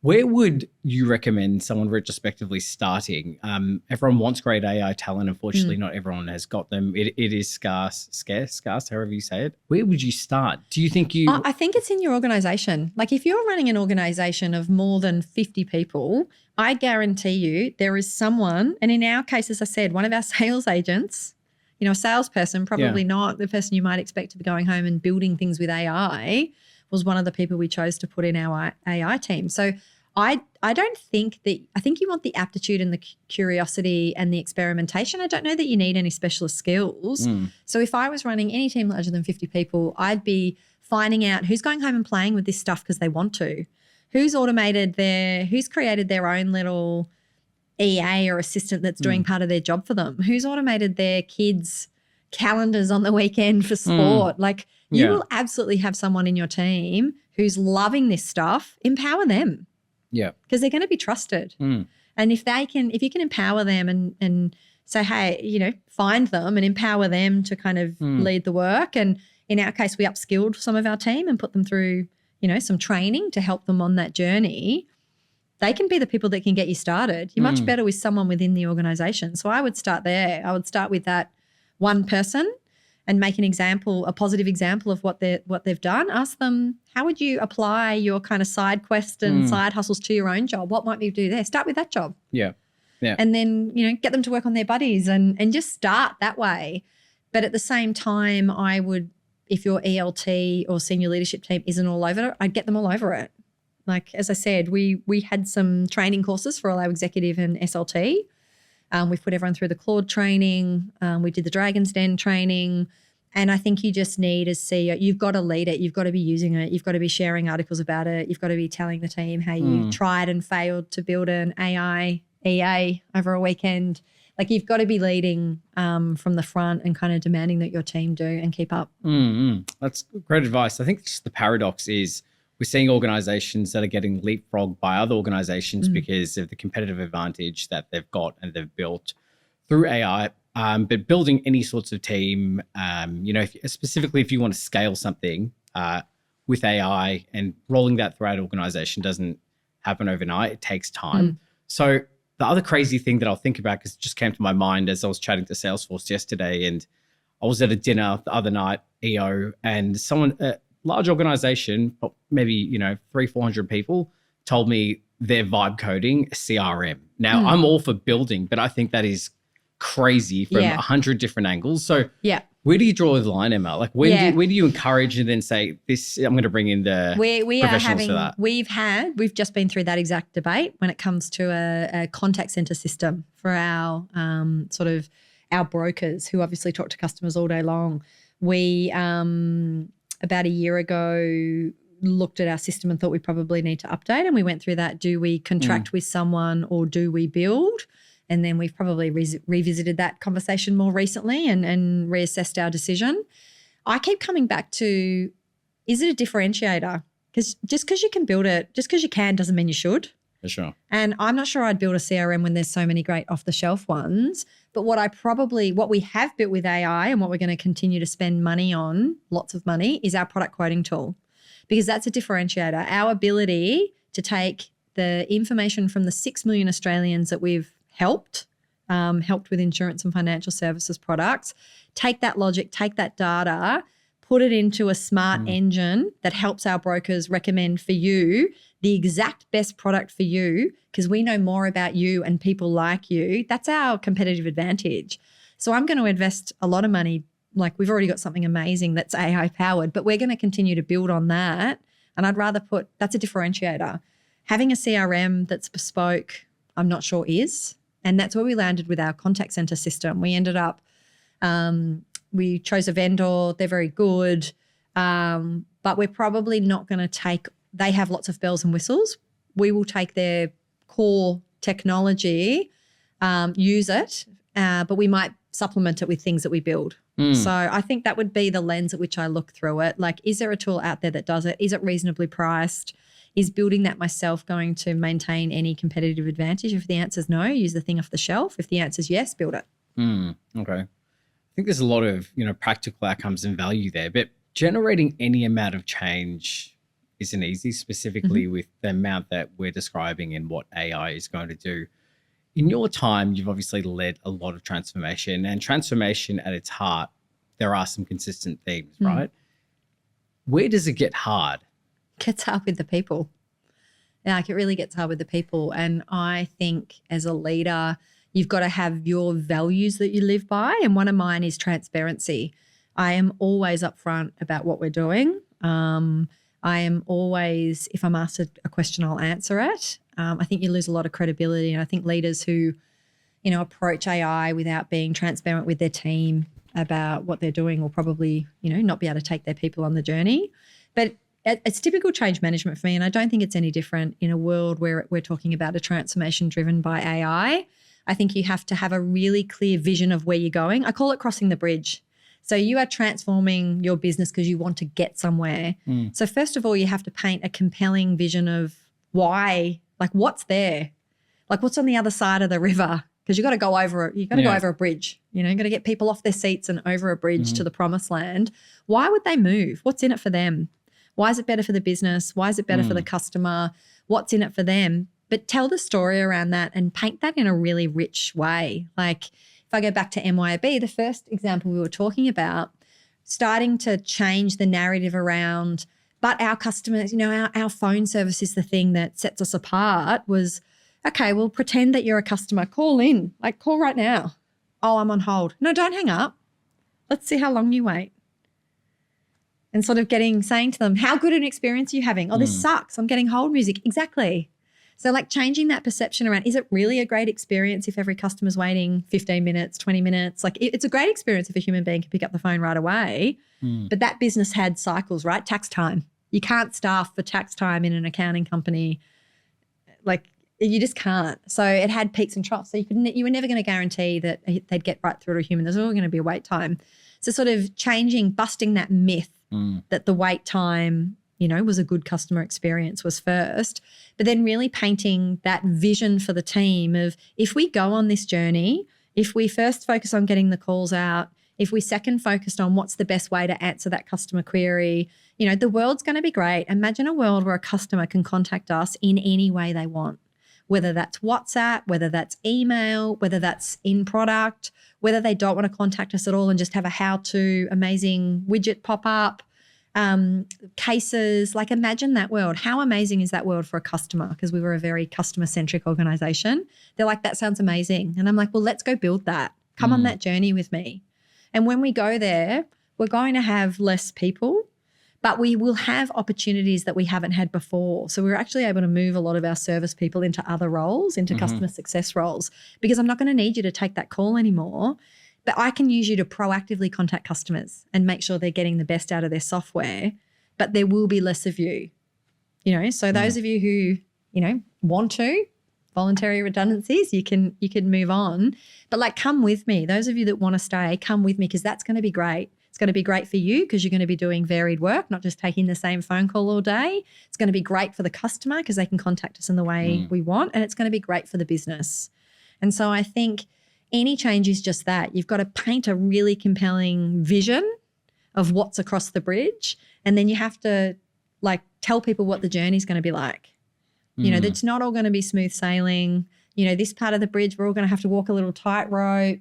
where would you recommend someone retrospectively starting? Everyone wants great AI talent. Unfortunately, not everyone has got them. It is scarce, however you say it. Where would you start? Do you think you... I think it's in your organization. Like if you're running an organization of more than 50 people, I guarantee you there is someone, and in our case, as I said, one of our sales agents, you know, a salesperson, probably not the person you might expect to be going home and building things with AI, was one of the people we chose to put in our AI team. So I don't think that – I think you want the aptitude and the curiosity and the experimentation. I don't know that you need any specialist skills. So if I was running any team larger than 50 people, I'd be finding out who's going home and playing with this stuff because they want to, who's created their own little EA or assistant that's doing part of their job for them, who's automated their kids' calendars on the weekend for sport. Like you will absolutely have someone in your team who's loving this stuff. Empower them. Yeah. Because they're going to be trusted. And if you can empower them and say, hey, you know, find them and empower them to kind of lead the work. And in our case, we upskilled some of our team and put them through, you know, some training to help them on that journey. They can be the people that can get you started. You're much better with someone within the organization. So I would start there. I would start with that one person and make an example, a positive example of what they've done. Ask them, how would you apply your kind of side quest and side hustles to your own job? What might you do there? Start with that job. Yeah. And then, you know, get them to work on their buddies and just start that way. But at the same time, I would, if your ELT or senior leadership team isn't all over it, I'd get them all over it. Like, as I said, we had some training courses for all our executive and SLT. We've put everyone through the Claude training. We did the Dragon's Den training. And I think you just need, as CEO, you've got to lead it. You've got to be using it. You've got to be sharing articles about it. You've got to be telling the team how you tried and failed to build an AI EA over a weekend. Like you've got to be leading from the front and kind of demanding that your team do and keep up. That's great advice. I think just the paradox is we're seeing organizations that are getting leapfrogged by other organizations because of the competitive advantage that they've got and they've built through AI. But building any sorts of team, you know, specifically if you want to scale something with AI and rolling that throughout an organization doesn't happen overnight. It takes time. So the other crazy thing that I'll think about, because it just came to my mind as I was chatting to Salesforce yesterday, and I was at a dinner the other night, EO, and someone, a large organization, maybe, you know, 300-400 people, told me they're vibe coding CRM. Now, I'm all for building, but I think that is crazy from 100 different angles. So where do you draw the line, Emma? Like where do you encourage and then say, this, I'm going to bring in the professionals for that? We've just been through that exact debate when it comes to a contact center system for our sort of our brokers who obviously talk to customers all day long. We, about a year ago, looked at our system and thought we probably need to update, and we went through that. Do we contract with someone or do we build? And then we've probably revisited that conversation more recently and reassessed our decision. I keep coming back to, is it a differentiator? Because just because you can build it, just because you can doesn't mean you should. For sure. And I'm not sure I'd build a CRM when there's so many great off-the-shelf ones. But what we have built with AI and what we're going to continue to spend money on, lots of money, is our product quoting tool, because that's a differentiator. Our ability to take the information from the 6 million Australians that we've helped with insurance and financial services products, take that logic, take that data, put it into a smart engine that helps our brokers recommend for you the exact best product for you, because we know more about you and people like you. That's our competitive advantage. So I'm going to invest a lot of money. Like, we've already got something amazing that's AI powered, but we're going to continue to build on that. And I'd rather that's a differentiator. Having a CRM that's bespoke, I'm not sure is. And that's where we landed with our contact center system. We ended up, we chose a vendor. They're very good. But we're probably not going to they have lots of bells and whistles. We will take their core technology, use it, but we might supplement it with things that we build. So I think that would be the lens at which I look through it. Like, is there a tool out there that does it? Is it reasonably priced? Is building that myself going to maintain any competitive advantage? If the answer is no, use the thing off the shelf. If the answer is yes, build it. Okay. I think there's a lot of, practical outcomes and value there, but generating any amount of change isn't easy, specifically with the amount that we're describing and what AI is going to do. In your time, you've obviously led a lot of transformation, and transformation at its heart, there are some consistent themes, right? Where does it get hard? Gets hard with the people. Like, it really gets hard with the people. And I think as a leader, you've got to have your values that you live by. And one of mine is transparency. I am always upfront about what we're doing. I am always, if I'm asked a question, I'll answer it. I think you lose a lot of credibility. And I think leaders who, approach AI without being transparent with their team about what they're doing will probably, not be able to take their people on the journey. But it's typical change management for me, and I don't think it's any different in a world where we're talking about a transformation driven by AI. I think you have to have a really clear vision of where you're going. I call it crossing the bridge. So you are transforming your business because you want to get somewhere. So first of all, you have to paint a compelling vision of why, like, what's there, like what's on the other side of the river, because you've got to go over it. You've got to go over a bridge. You've got to get people off their seats and over a bridge to the promised land. Why would they move? What's in it for them? Why is it better for the business? Why is it better for the customer? What's in it for them? But tell the story around that and paint that in a really rich way. Like, if I go back to MYOB, the first example we were talking about, starting to change the narrative around, but our customers, our phone service is the thing that sets us apart, was, okay, well, pretend that you're a customer. Call in, like, call right now. Oh, I'm on hold. No, don't hang up. Let's see how long you wait. And sort of saying to them, how good an experience are you having? Oh, this sucks. I'm getting hold music. Exactly. So, like, changing that perception around, is it really a great experience if every customer's waiting 15 minutes, 20 minutes? Like, it's a great experience if a human being can pick up the phone right away. But that business had cycles, right? Tax time. You can't staff for tax time in an accounting company. Like, you just can't. So it had peaks and troughs. So you were never going to guarantee that they'd get right through to a human. There's always going to be a wait time. So sort of busting that myth that the wait time, was a good customer experience was first, but then really painting that vision for the team of, if we go on this journey, if we first focus on getting the calls out, if we second focused on what's the best way to answer that customer query, the world's going to be great. Imagine a world where a customer can contact us in any way they want, whether that's WhatsApp, whether that's email, whether that's in product, whether they don't want to contact us at all and just have a how-to amazing widget pop up, cases. Like, imagine that world. How amazing is that world for a customer? Because we were a very customer-centric organization. They're like, that sounds amazing. And I'm like, well, let's go build that. Come on that journey with me. And when we go there, we're going to have less people, but we will have opportunities that we haven't had before. So we're actually able to move a lot of our service people into other roles, into customer success roles, because I'm not going to need you to take that call anymore, but I can use you to proactively contact customers and make sure they're getting the best out of their software, but there will be less of you, So those of you who, want to, voluntary redundancies, you can move on. But, like, come with me. Those of you that want to stay, come with me, because that's going to be great. It's going to be great for you because you're going to be doing varied work, not just taking the same phone call all day. It's going to be great for the customer because they can contact us in the way we want, and it's going to be great for the business. And so I think any change is just that. You've got to paint a really compelling vision of what's across the bridge, and then you have to tell people what the journey is going to be like. You know, it's not all going to be smooth sailing. You know, this part of the bridge, we're all going to have to walk a little tightrope.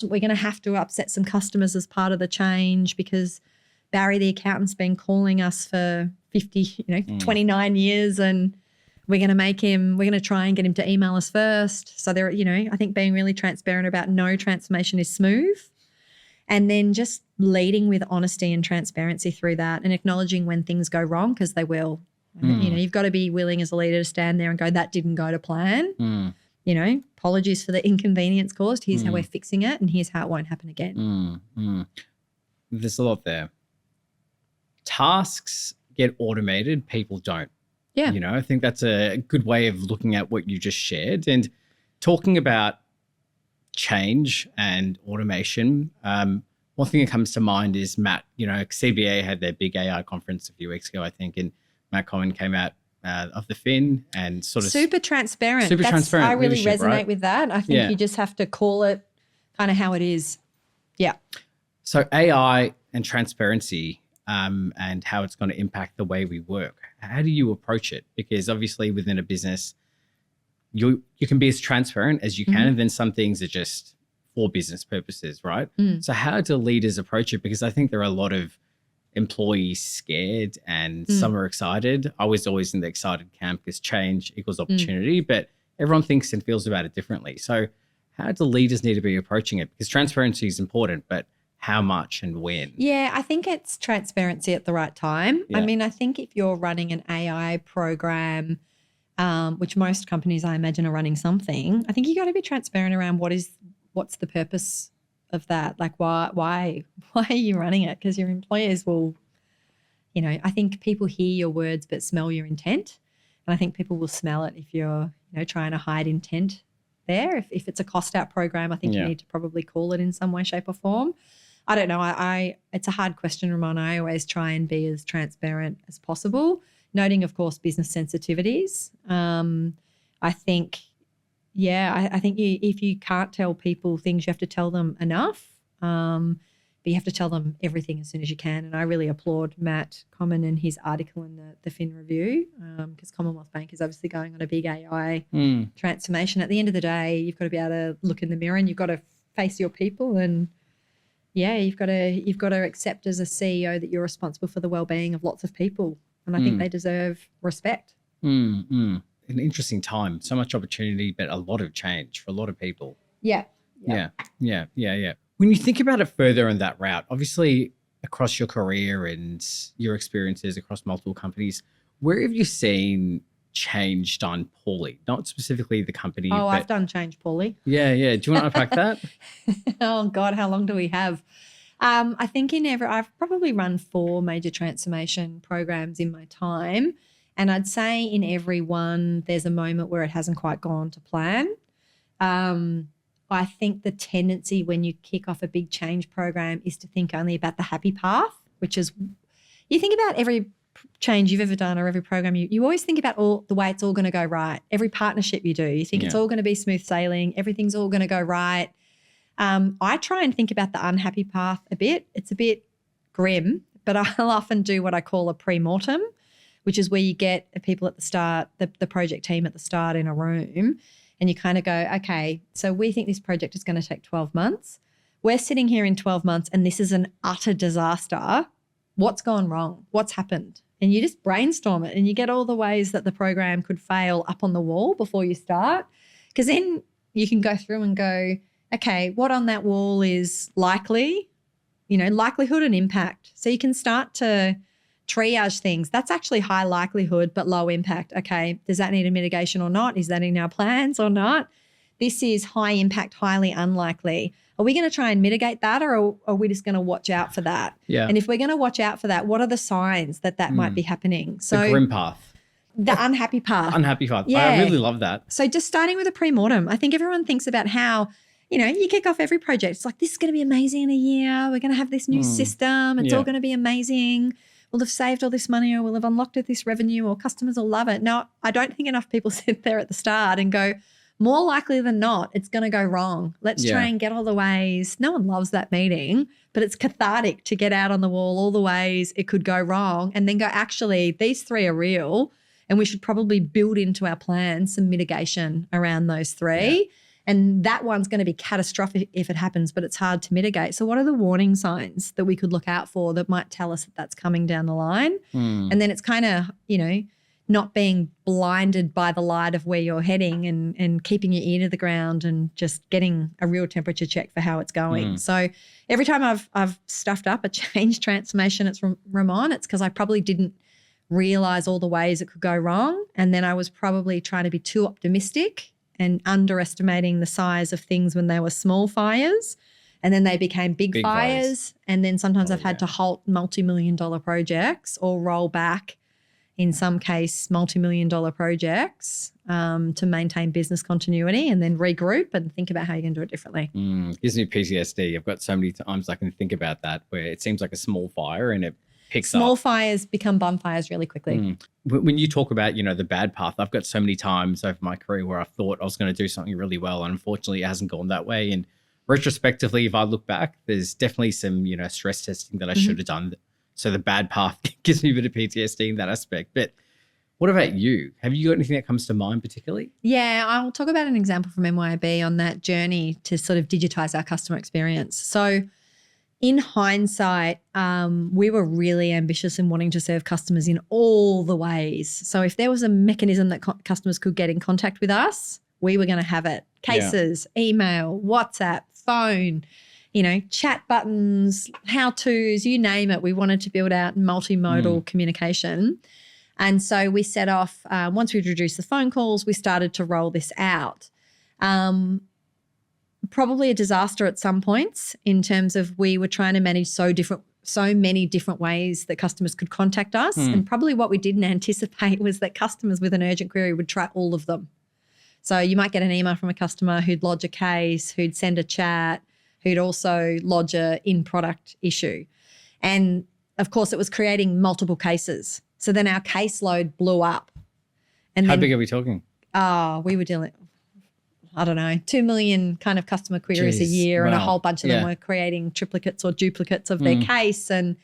We're going to have to upset some customers as part of the change because Barry, the accountant's been calling us for 29 years, and we're going to try and get him to email us first. So I think being really transparent about no transformation is smooth. And then just leading with honesty and transparency through that and acknowledging when things go wrong, because they will. You've got to be willing as a leader to stand there and go, that didn't go to plan. Apologies for the inconvenience caused. Here's how we're fixing it, and here's how it won't happen again. There's a lot there. Tasks get automated, people don't. Yeah. I think that's a good way of looking at what you just shared. And talking about change and automation, one thing that comes to mind is Matt, CBA had their big AI conference a few weeks ago, I think, and Matt Cohen came out of the Fin and sort of super transparent. Transparent. I really leadership, resonate right? with that. I think you just have to call it kind of how it is. Yeah. So AI and transparency and how it's going to impact the way we work. How do you approach it? Because obviously within a business, you can be as transparent as you can, and then some things are just for business purposes, right? So how do leaders approach it? Because I think there are a lot of employees scared and some are excited. I was always in the excited camp because change equals opportunity, but everyone thinks and feels about it differently. So how do leaders need to be approaching it? Because transparency is important, but how much and when? Yeah, I think it's transparency at the right time. Yeah. I mean, I think if you're running an AI program, which most companies I imagine are running something, I think you got to be transparent around what's the purpose of that. Like why are you running it? Because your employers will, I think people hear your words but smell your intent. And I think people will smell it if you're, trying to hide intent there. If it's a cost out program, I think you need to probably call it in some way, shape or form. I don't know. It's a hard question, Ramon. I always try and be as transparent as possible, noting, of course, business sensitivities. I think, if you can't tell people things, you have to tell them enough. But you have to tell them everything as soon as you can. And I really applaud Matt Common and his article in the Fin Review, because Commonwealth Bank is obviously going on a big AI transformation. At the end of the day, you've got to be able to look in the mirror and you've got to face your people, and you've got to accept as a CEO that you're responsible for the well-being of lots of people, and I think they deserve respect. An interesting time, so much opportunity, but a lot of change for a lot of people. Yeah. When you think about it further in that route, obviously across your career and your experiences across multiple companies, where have you seen change done poorly? Not specifically the company. Oh, I've done change poorly. Yeah. Do you want to unpack that? Oh God, how long do we have? I think I've probably run 4 major transformation programs in my time. And I'd say in every one, there's a moment where it hasn't quite gone to plan. I think the tendency when you kick off a big change program is to think only about the happy path, which is, you think about every change you've ever done or every program, you always think about the way it's all going to go right. Every partnership you do, you think it's all going to be smooth sailing. Everything's all going to go right. I try and think about the unhappy path a bit. It's a bit grim, but I'll often do what I call a pre-mortem, which is where you get people at the start, the project team at the start in a room, and you kind of go, okay, so we think this project is going to take 12 months. We're sitting here in 12 months and this is an utter disaster. What's gone wrong? What's happened? And you just brainstorm it and you get all the ways that the program could fail up on the wall before you start, because then you can go through and go, okay, what on that wall is likely, likelihood and impact. So you can start to triage things. That's actually high likelihood but low impact. Okay, does that need a mitigation or not? Is that in our plans or not? This is high impact, highly unlikely. Are we going to try and mitigate that, or are we just going to watch out for that? Yeah. And if we're going to watch out for that, what are the signs that might be happening? So the grim path. The unhappy path. Unhappy path. Yeah. I really love that. So just starting with a pre-mortem, I think everyone thinks about how you kick off every project. It's like, this is going to be amazing in a year. We're going to have this new system. It's all going to be amazing. We'll have saved all this money, or we'll have unlocked this revenue, or customers will love it. No, I don't think enough people sit there at the start and go, more likely than not, it's going to go wrong. Let's try and get all the ways. No one loves that meeting, but it's cathartic to get out on the wall all the ways it could go wrong, and then go, actually, these 3 are real, and we should probably build into our plan some mitigation around those 3. Yeah. And that one's going to be catastrophic if it happens, but it's hard to mitigate. So what are the warning signs that we could look out for that might tell us that that's coming down the line? And then it's kind of, not being blinded by the light of where you're heading, and keeping your ear to the ground and just getting a real temperature check for how it's going. So every time I've stuffed up a change transformation, it's Ramon, it's because I probably didn't realize all the ways it could go wrong. And then I was probably trying to be too optimistic and underestimating the size of things when they were small fires, and then they became big fires. And then sometimes I've had to halt multi-million-dollar projects, or roll back, in some case, multi-million-dollar projects to maintain business continuity, and then regroup and think about how you're going to do it differently. Gives me PTSD. I've got so many times I can think about that, where it seems like a small fire and it picks up. Small fires become bonfires really quickly. When you talk about, the bad path, I've got so many times over my career where I thought I was going to do something really well, and unfortunately it hasn't gone that way. And retrospectively, if I look back, there's definitely some, stress testing that I should have done. So the bad path gives me a bit of PTSD in that aspect. But what about you? Have you got anything that comes to mind particularly? Yeah, I'll talk about an example from MYOB on that journey to sort of digitize our customer experience. So in hindsight, we were really ambitious in wanting to serve customers in all the ways. So if there was a mechanism that customers could get in contact with us, we were going to have it. Cases, email, WhatsApp, phone, chat buttons, how-tos, you name it. We wanted to build out multimodal communication. And so we set off, once we reduced the phone calls, we started to roll this out. Probably a disaster at some points, in terms of we were trying to manage so many different ways that customers could contact us. And probably what we didn't anticipate was that customers with an urgent query would try all of them. So you might get an email from a customer who'd lodge a case, who'd send a chat, who'd also lodge a in-product issue. And, of course, it was creating multiple cases. So then our caseload blew up. And how big are we talking? We were dealing, 2 million kind of customer queries a year, and a whole bunch of them were creating triplicates or duplicates of their case. And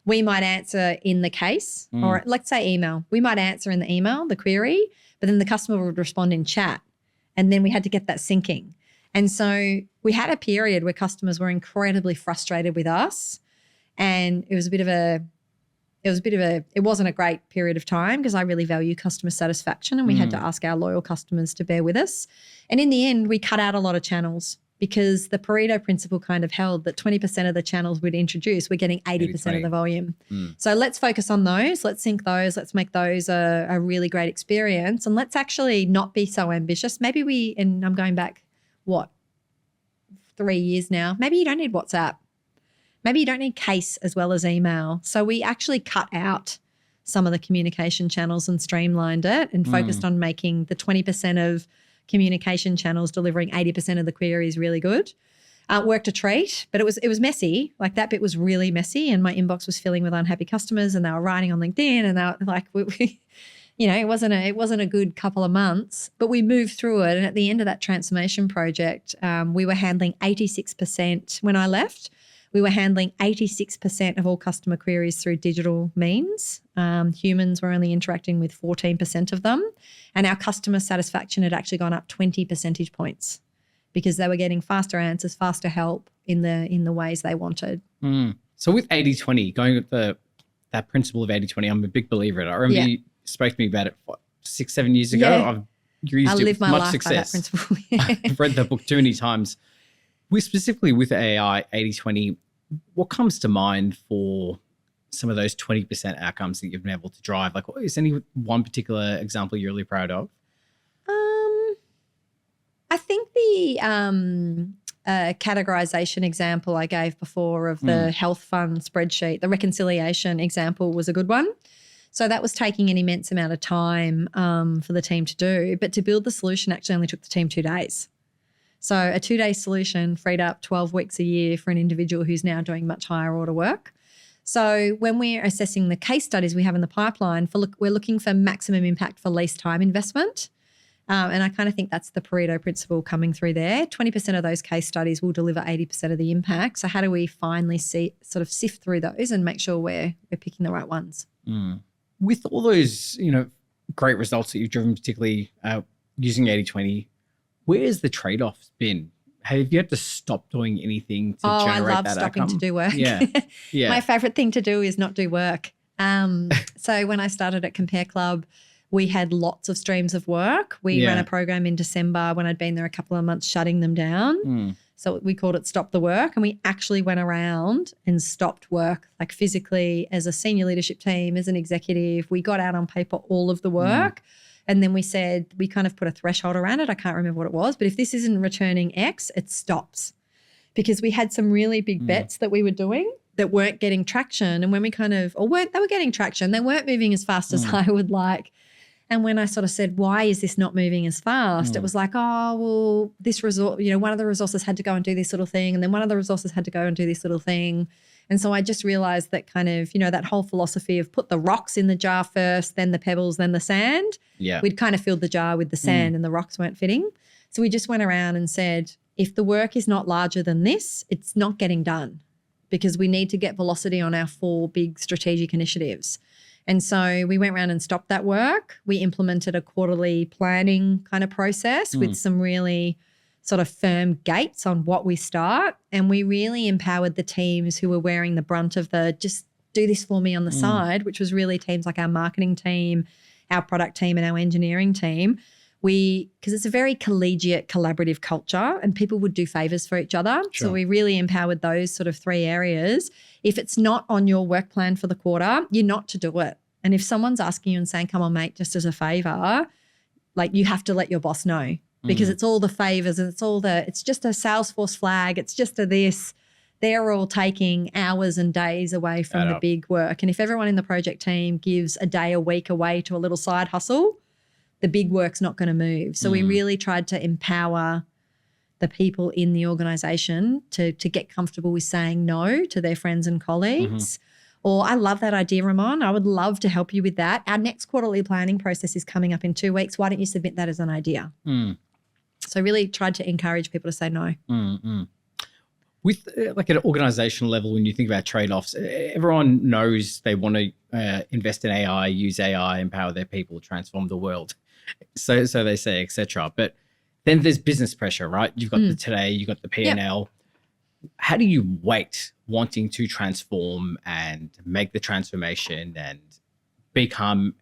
we might answer in the case, or let's say email. We might answer in the email, the query, but then the customer would respond in chat. And then we had to get that syncing. And so we had a period where customers were incredibly frustrated with us, and it wasn't a great period of time, because I really value customer satisfaction, and we had to ask our loyal customers to bear with us. And in the end, we cut out a lot of channels, because the Pareto principle kind of held that 20% of the channels we'd introduce, we're getting 80% of the volume. So let's focus on those. Let's sync those. Let's make those a really great experience. And let's actually not be so ambitious. Maybe and I'm going back, 3 years now, maybe you don't need WhatsApp. Maybe you don't need case as well as email. So we actually cut out some of the communication channels and streamlined it, and focused on making the 20% of communication channels delivering 80% of the queries really good. Worked a treat, but it was messy. Like, that bit was really messy, and my inbox was filling with unhappy customers, and they were writing on LinkedIn, and they were like, it wasn't a good couple of months, but we moved through it. And at the end of that transformation project, we were handling 86%. When I left, we were handling 86% of all customer queries through digital means. Humans were only interacting with 14% of them. And our customer satisfaction had actually gone up 20 percentage points, because they were getting faster answers, faster help in the ways they wanted. So with 80-20, going with that principle of 80-20, I'm a big believer in it. I remember you spoke to me about it 6-7 years ago. I live my life by that principle. I've read the book too many times. Specifically with AI, 80-20, what comes to mind for some of those 20% outcomes that you've been able to drive? Like, is any one particular example you're really proud of? I think the categorization example I gave before of the health fund spreadsheet, the reconciliation example, was a good one. So that was taking an immense amount of time for the team to do, but to build the solution actually only took the team 2 days. So a 2-day solution freed up 12 weeks a year for an individual who's now doing much higher order work. So when we're assessing the case studies we have in the pipeline, we're looking for maximum impact for least time investment. And I kind of think that's the Pareto principle coming through there. 20% of those case studies will deliver 80% of the impact. So how do we finally sort of sift through those and make sure we're picking the right ones? With all those, great results that you've driven, particularly using 80/20, where's the trade-offs been? Have you had to stop doing anything to generate that outcome? I love stopping to do work. Yeah. My favorite thing to do is not do work. So when I started at Compare Club, we had lots of streams of work. We ran a program in December when I'd been there a couple of months shutting them down. So we called it Stop the Work, and we actually went around and stopped work, like physically as a senior leadership team, as an executive. We got out on paper all of the work. And then we said, we kind of put a threshold around it. I can't remember what it was, but if this isn't returning X, it stops. Because we had some really big bets that we were doing that weren't getting traction. And when we they were getting traction, they weren't moving as fast as I would like. And when I sort of said, why is this not moving as fast? It was like, this resource, one of the resources had to go and do this little thing. And then one of the resources had to go and do this little thing. And so I just realized that kind of, that whole philosophy of put the rocks in the jar first, then the pebbles, then the sand. Yeah. We'd kind of filled the jar with the sand and the rocks weren't fitting. So we just went around and said, if the work is not larger than this, it's not getting done, because we need to get velocity on our 4 big strategic initiatives. And so we went around and stopped that work. We implemented a quarterly planning kind of process with some really sort of firm gates on what we start. And we really empowered the teams who were wearing the brunt of the just do this for me on the side, which was really teams like our marketing team, our product team and our engineering team. Because it's a very collegiate, collaborative culture and people would do favors for each other. Sure. So we really empowered those sort of 3 areas. If it's not on your work plan for the quarter, you're not to do it. And if someone's asking you and saying, come on, mate, just as a favor, like you have to let your boss know, because it's all the favors and it's just a Salesforce flag. It's just a this. They're all taking hours and days away from the big work. And if everyone in the project team gives a day a week away to a little side hustle, the big work's not going to move. So we really tried to empower the people in the organisation to get comfortable with saying no to their friends and colleagues. Or I love that idea, Ramon. I would love to help you with that. Our next quarterly planning process is coming up in 2 weeks. Why don't you submit that as an idea? So really tried to encourage people to say no. With like at an organizational level, when you think about trade-offs, everyone knows they want to invest in AI, use AI, empower their people, transform the world. So they say, etc. But then there's business pressure, right? You've got the today, you've got the P&L. How do you weight wanting to transform and make the transformation and become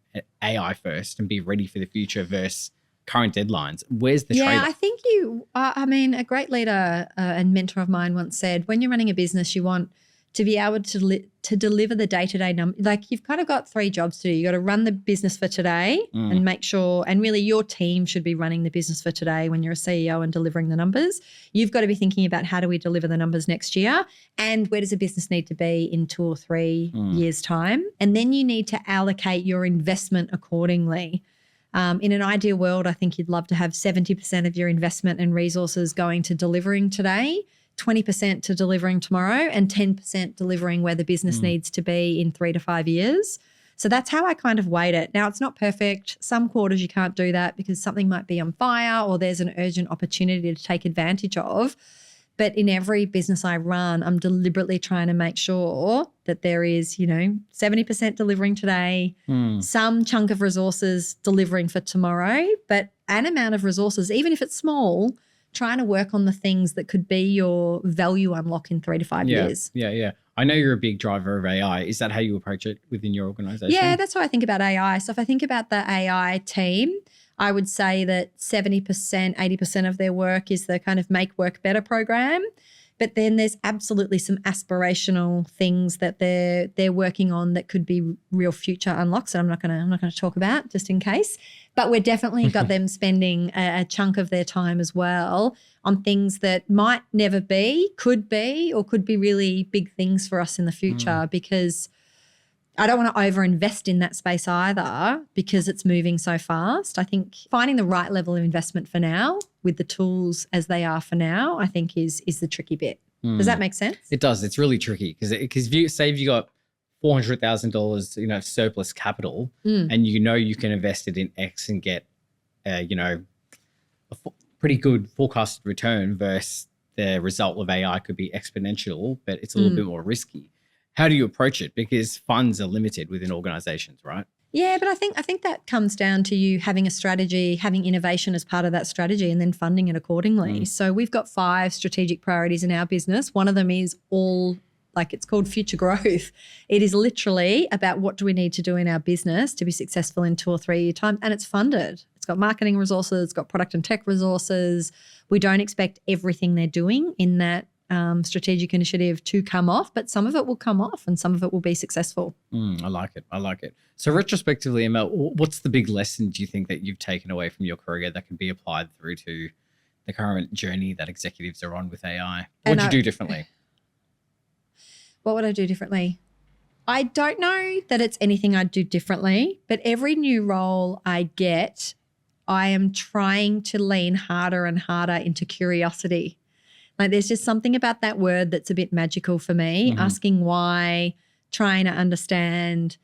AI first and be ready for the future versus current deadlines? Where's the trade-off? I think a great leader and mentor of mine once said, when you're running a business, you want to be able to deliver the day-to-day number. Like you've kind of got 3 jobs to do. You got to run the business for today and make sure, and really your team should be running the business for today when you're a CEO and delivering the numbers. You've got to be thinking about how do we deliver the numbers next year and where does the business need to be in 2 or 3 years' time. And then you need to allocate your investment accordingly. In an ideal world, I think you'd love to have 70% of your investment and resources going to delivering today, 20% to delivering tomorrow, and 10% delivering where the business needs to be in 3 to 5 years. So that's how I kind of weight it. Now, it's not perfect. Some quarters you can't do that because something might be on fire or there's an urgent opportunity to take advantage of. But in every business I run, I'm deliberately trying to make sure that there is, 70% delivering today, some chunk of resources delivering for tomorrow, but an amount of resources, even if it's small, trying to work on the things that could be your value unlock in 3 to 5 years. Yeah. I know you're a big driver of AI. Is that how you approach it within your organization? Yeah, that's how I think about AI. So if I think about the AI team, I would say that 70%, 80% of their work is the kind of Make Work Better program. But then there's absolutely some aspirational things that they're working on that could be real future unlocks that I'm not gonna talk about just in case. But we're definitely got them spending a chunk of their time as well on things that might never be, could be, or could be really big things for us in the future because I don't want to overinvest in that space either because it's moving so fast. I think finding the right level of investment for now with the tools as they are for now, I think is the tricky bit. Does that make sense? It does. It's really tricky because if you got $400,000, surplus capital, and you can invest it in X and get, a pretty good forecasted return versus the result of AI could be exponential, but it's a little bit more risky. How do you approach it? Because funds are limited within organizations, right? Yeah, but I think that comes down to you having a strategy, having innovation as part of that strategy, and then funding it accordingly. So we've got 5 strategic priorities in our business. One of them is it's called future growth. It is literally about what do we need to do in our business to be successful in 2 or 3 year time, and it's funded. It's got marketing resources, it's got product and tech resources. We don't expect everything they're doing in that strategic initiative to come off, but some of it will come off and some of it will be successful. I like it. So retrospectively, Emma, what's the big lesson do you think that you've taken away from your career that can be applied through to the current journey that executives are on with AI? What would you do differently? What would I do differently? I don't know that it's anything I'd do differently, but every new role I get, I am trying to lean harder and harder into curiosity. Like there's just something about that word that's a bit magical for me, asking why, trying to understand,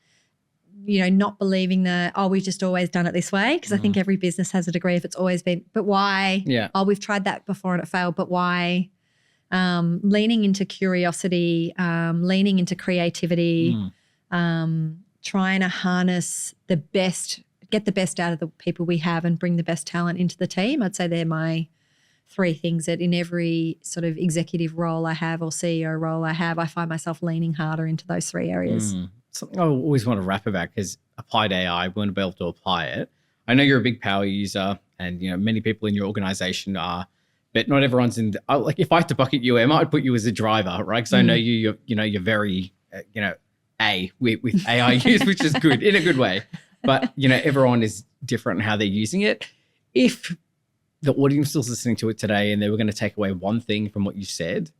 not believing we've just always done it this way, because I think every business has a degree if it's always been, but why? Yeah. Oh, we've tried that before and it failed, but why? Leaning into curiosity, leaning into creativity, trying to harness get the best out of the people we have and bring the best talent into the team. I'd say they're my 3 things that in every sort of executive role I have or CEO role I have, I find myself leaning harder into those 3 areas. Something I always want to rap about because applied AI, we want to be able to apply it. I know you're a big power user and, many people in your organization are, but not everyone's in. If I had to bucket you, Emma, I'd put you as a driver, right? Because I know you're very, with AI use, which is good in a good way. But, everyone is different in how they're using it. If the audience is listening to it today and they were going to take away one thing from what you said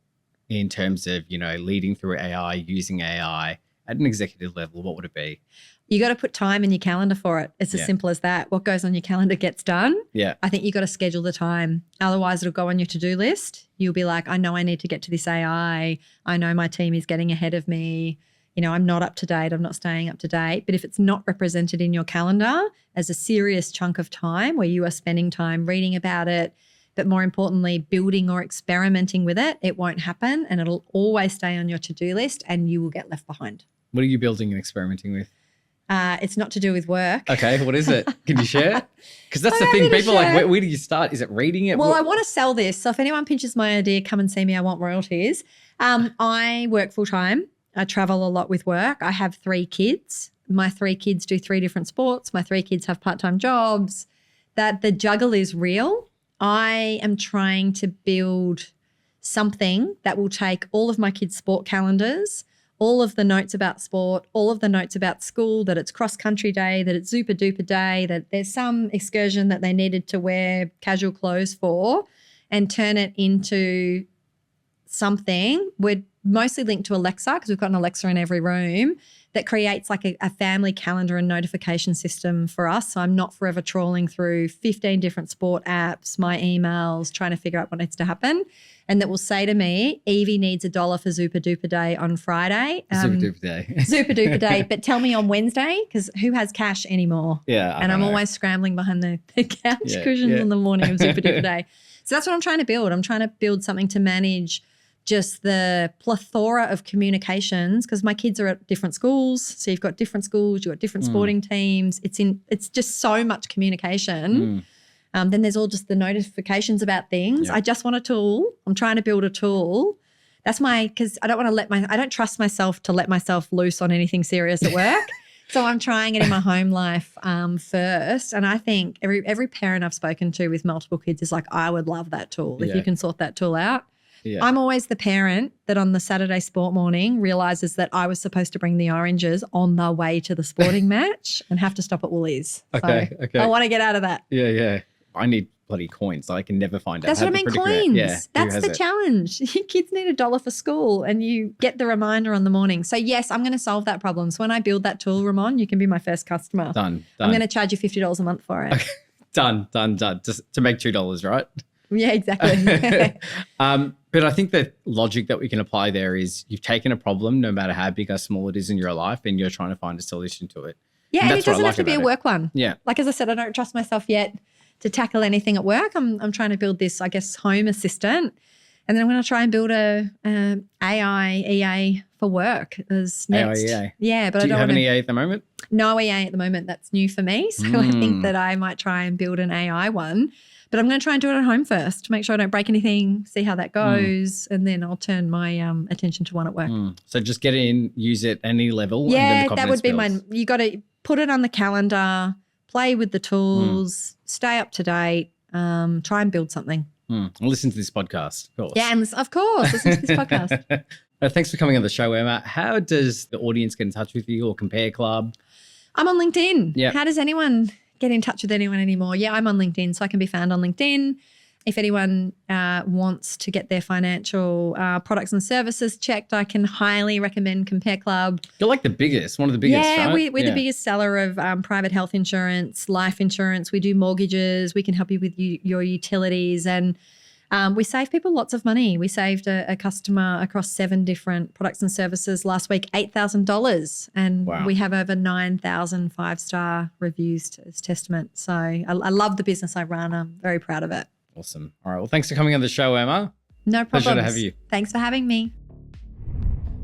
in terms of, leading through AI, using AI at an executive level, what would it be? You got to put time in your calendar for it. It's as simple as that. What goes on your calendar gets done. Yeah. I think you got to schedule the time. Otherwise, it'll go on your to-do list. You'll be like, I know I need to get to this AI. I know my team is getting ahead of me. I'm not up to date. I'm not staying up to date. But if it's not represented in your calendar as a serious chunk of time where you are spending time reading about it, but more importantly, building or experimenting with it, it won't happen and it'll always stay on your to-do list and you will get left behind. What are you building and experimenting with? It's not to do with work. Okay, what is it? Can you share? Because that's the thing. People are like, where do you start? Is it reading it? Well, I want to sell this. So if anyone pitches my idea, come and see me. I want royalties. I work full time. I travel a lot with work. I have 3 kids. My 3 kids do 3 different sports. My 3 kids have part-time jobs. That the juggle is real. I am trying to build something that will take all of my kids' sport calendars, all of the notes about sport, all of the notes about school, that it's cross-country day, that it's super-duper day, that there's some excursion that they needed to wear casual clothes for, and turn it into something. We're mostly linked to Alexa because we've got an Alexa in every room that creates like a family calendar and notification system for us. So I'm not forever trawling through 15 different sport apps, my emails, trying to figure out what needs to happen. And that will say to me, Evie needs $1 for Super Duper Day on Friday. Super Duper Day. Super Duper Day. But tell me on Wednesday, because who has cash anymore? Yeah. And I'm always scrambling behind the couch cushions in the morning of Super Duper Day. So that's what I'm trying to build. I'm trying to build something to manage just the plethora of communications, because my kids are at different schools. So you've got different schools, you've got different sporting teams. It's just so much communication. Then there's all just the notifications about things. I just want a tool. I'm trying to build a tool. That's because I don't want to I don't trust myself to let myself loose on anything serious at work. So I'm trying it in my home life first. And I think every parent I've spoken to with multiple kids is like, I would love that tool if you can sort that tool out. Yeah. I'm always the parent that on the Saturday sport morning realises that I was supposed to bring the oranges on the way to the sporting match and have to stop at Woolies. Okay. I want to get out of that. Yeah. I need bloody coins. I can never find out. That's what I mean, coins. Yeah, that's the challenge. Your kids need $1 for school and you get the reminder on the morning. So yes, I'm going to solve that problem. So when I build that tool, Ramon, you can be my first customer. Done. I'm going to charge you $50 a month for it. Okay. Done. Just to make $2, right? Yeah, exactly. But I think the logic that we can apply there is you've taken a problem, no matter how big or small it is in your life, and you're trying to find a solution to it. Yeah, and it doesn't have to be a work one. Yeah. Like as I said, I don't trust myself yet to tackle anything at work. I'm trying to build this, I guess, home assistant. And then I'm going to try and build a AI EA for work as next. AI EA. Yeah, but Do I don't you have want an EA at the moment? No EA at the moment. That's new for me. So I think that I might try and build an AI one. But I'm going to try and do it at home first to make sure I don't break anything, see how that goes, and then I'll turn my attention to one at work. So just get in, use it at any level. Yeah, and then the that would be builds. you got to put it on the calendar, play with the tools, stay up to date, try and build something. And listen to this podcast, of course. Yeah, and of course, listen to this podcast. Thanks for coming on the show, Emma. How does the audience get in touch with you or Compare Club? I'm on LinkedIn. Yeah. How does anyone get in touch with anyone anymore? Yeah, I'm on LinkedIn, so I can be found on LinkedIn. If anyone wants to get their financial products and services checked, I can highly recommend Compare Club. You're like the biggest, one of the biggest, yeah, right? we're the biggest seller of private health insurance, life insurance. We do mortgages. We can help you with your utilities, and we save people lots of money. We saved a customer across 7 different products and services last week, $8,000. And we have over 9,000 5-star reviews as testament. So I love the business I run. I'm very proud of it. Awesome. All right. Well, thanks for coming on the show, Emma. No problem. Pleasure to have you. Thanks for having me.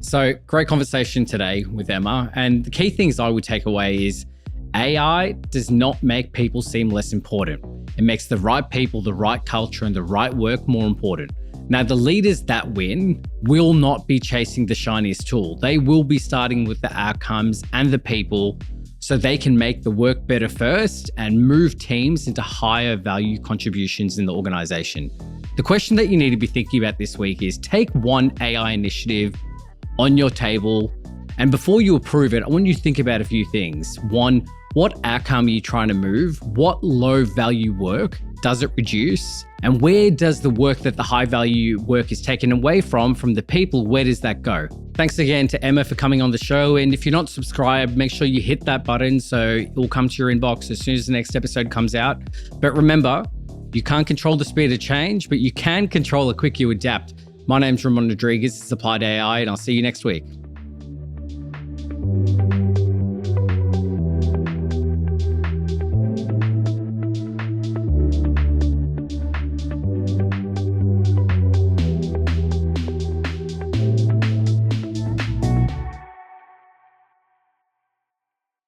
So great conversation today with Emma. And the key things I would take away is AI does not make people seem less important. It makes the right people, the right culture, and the right work more important. Now, the leaders that win will not be chasing the shiniest tool. They will be starting with the outcomes and the people so they can make the work better first and move teams into higher value contributions in the organization. The question that you need to be thinking about this week is take one AI initiative on your table, and before you approve it, I want you to think about a few things. One, what outcome are you trying to move? What low value work does it reduce? And where does the work that the high value work is taken away from the people, where does that go? Thanks again to Emma for coming on the show. And if you're not subscribed, make sure you hit that button so it will come to your inbox as soon as the next episode comes out. But remember, you can't control the speed of change, but you can control how quick you adapt. My name's Ramon Rodriguez. This is Applied AI, and I'll see you next week.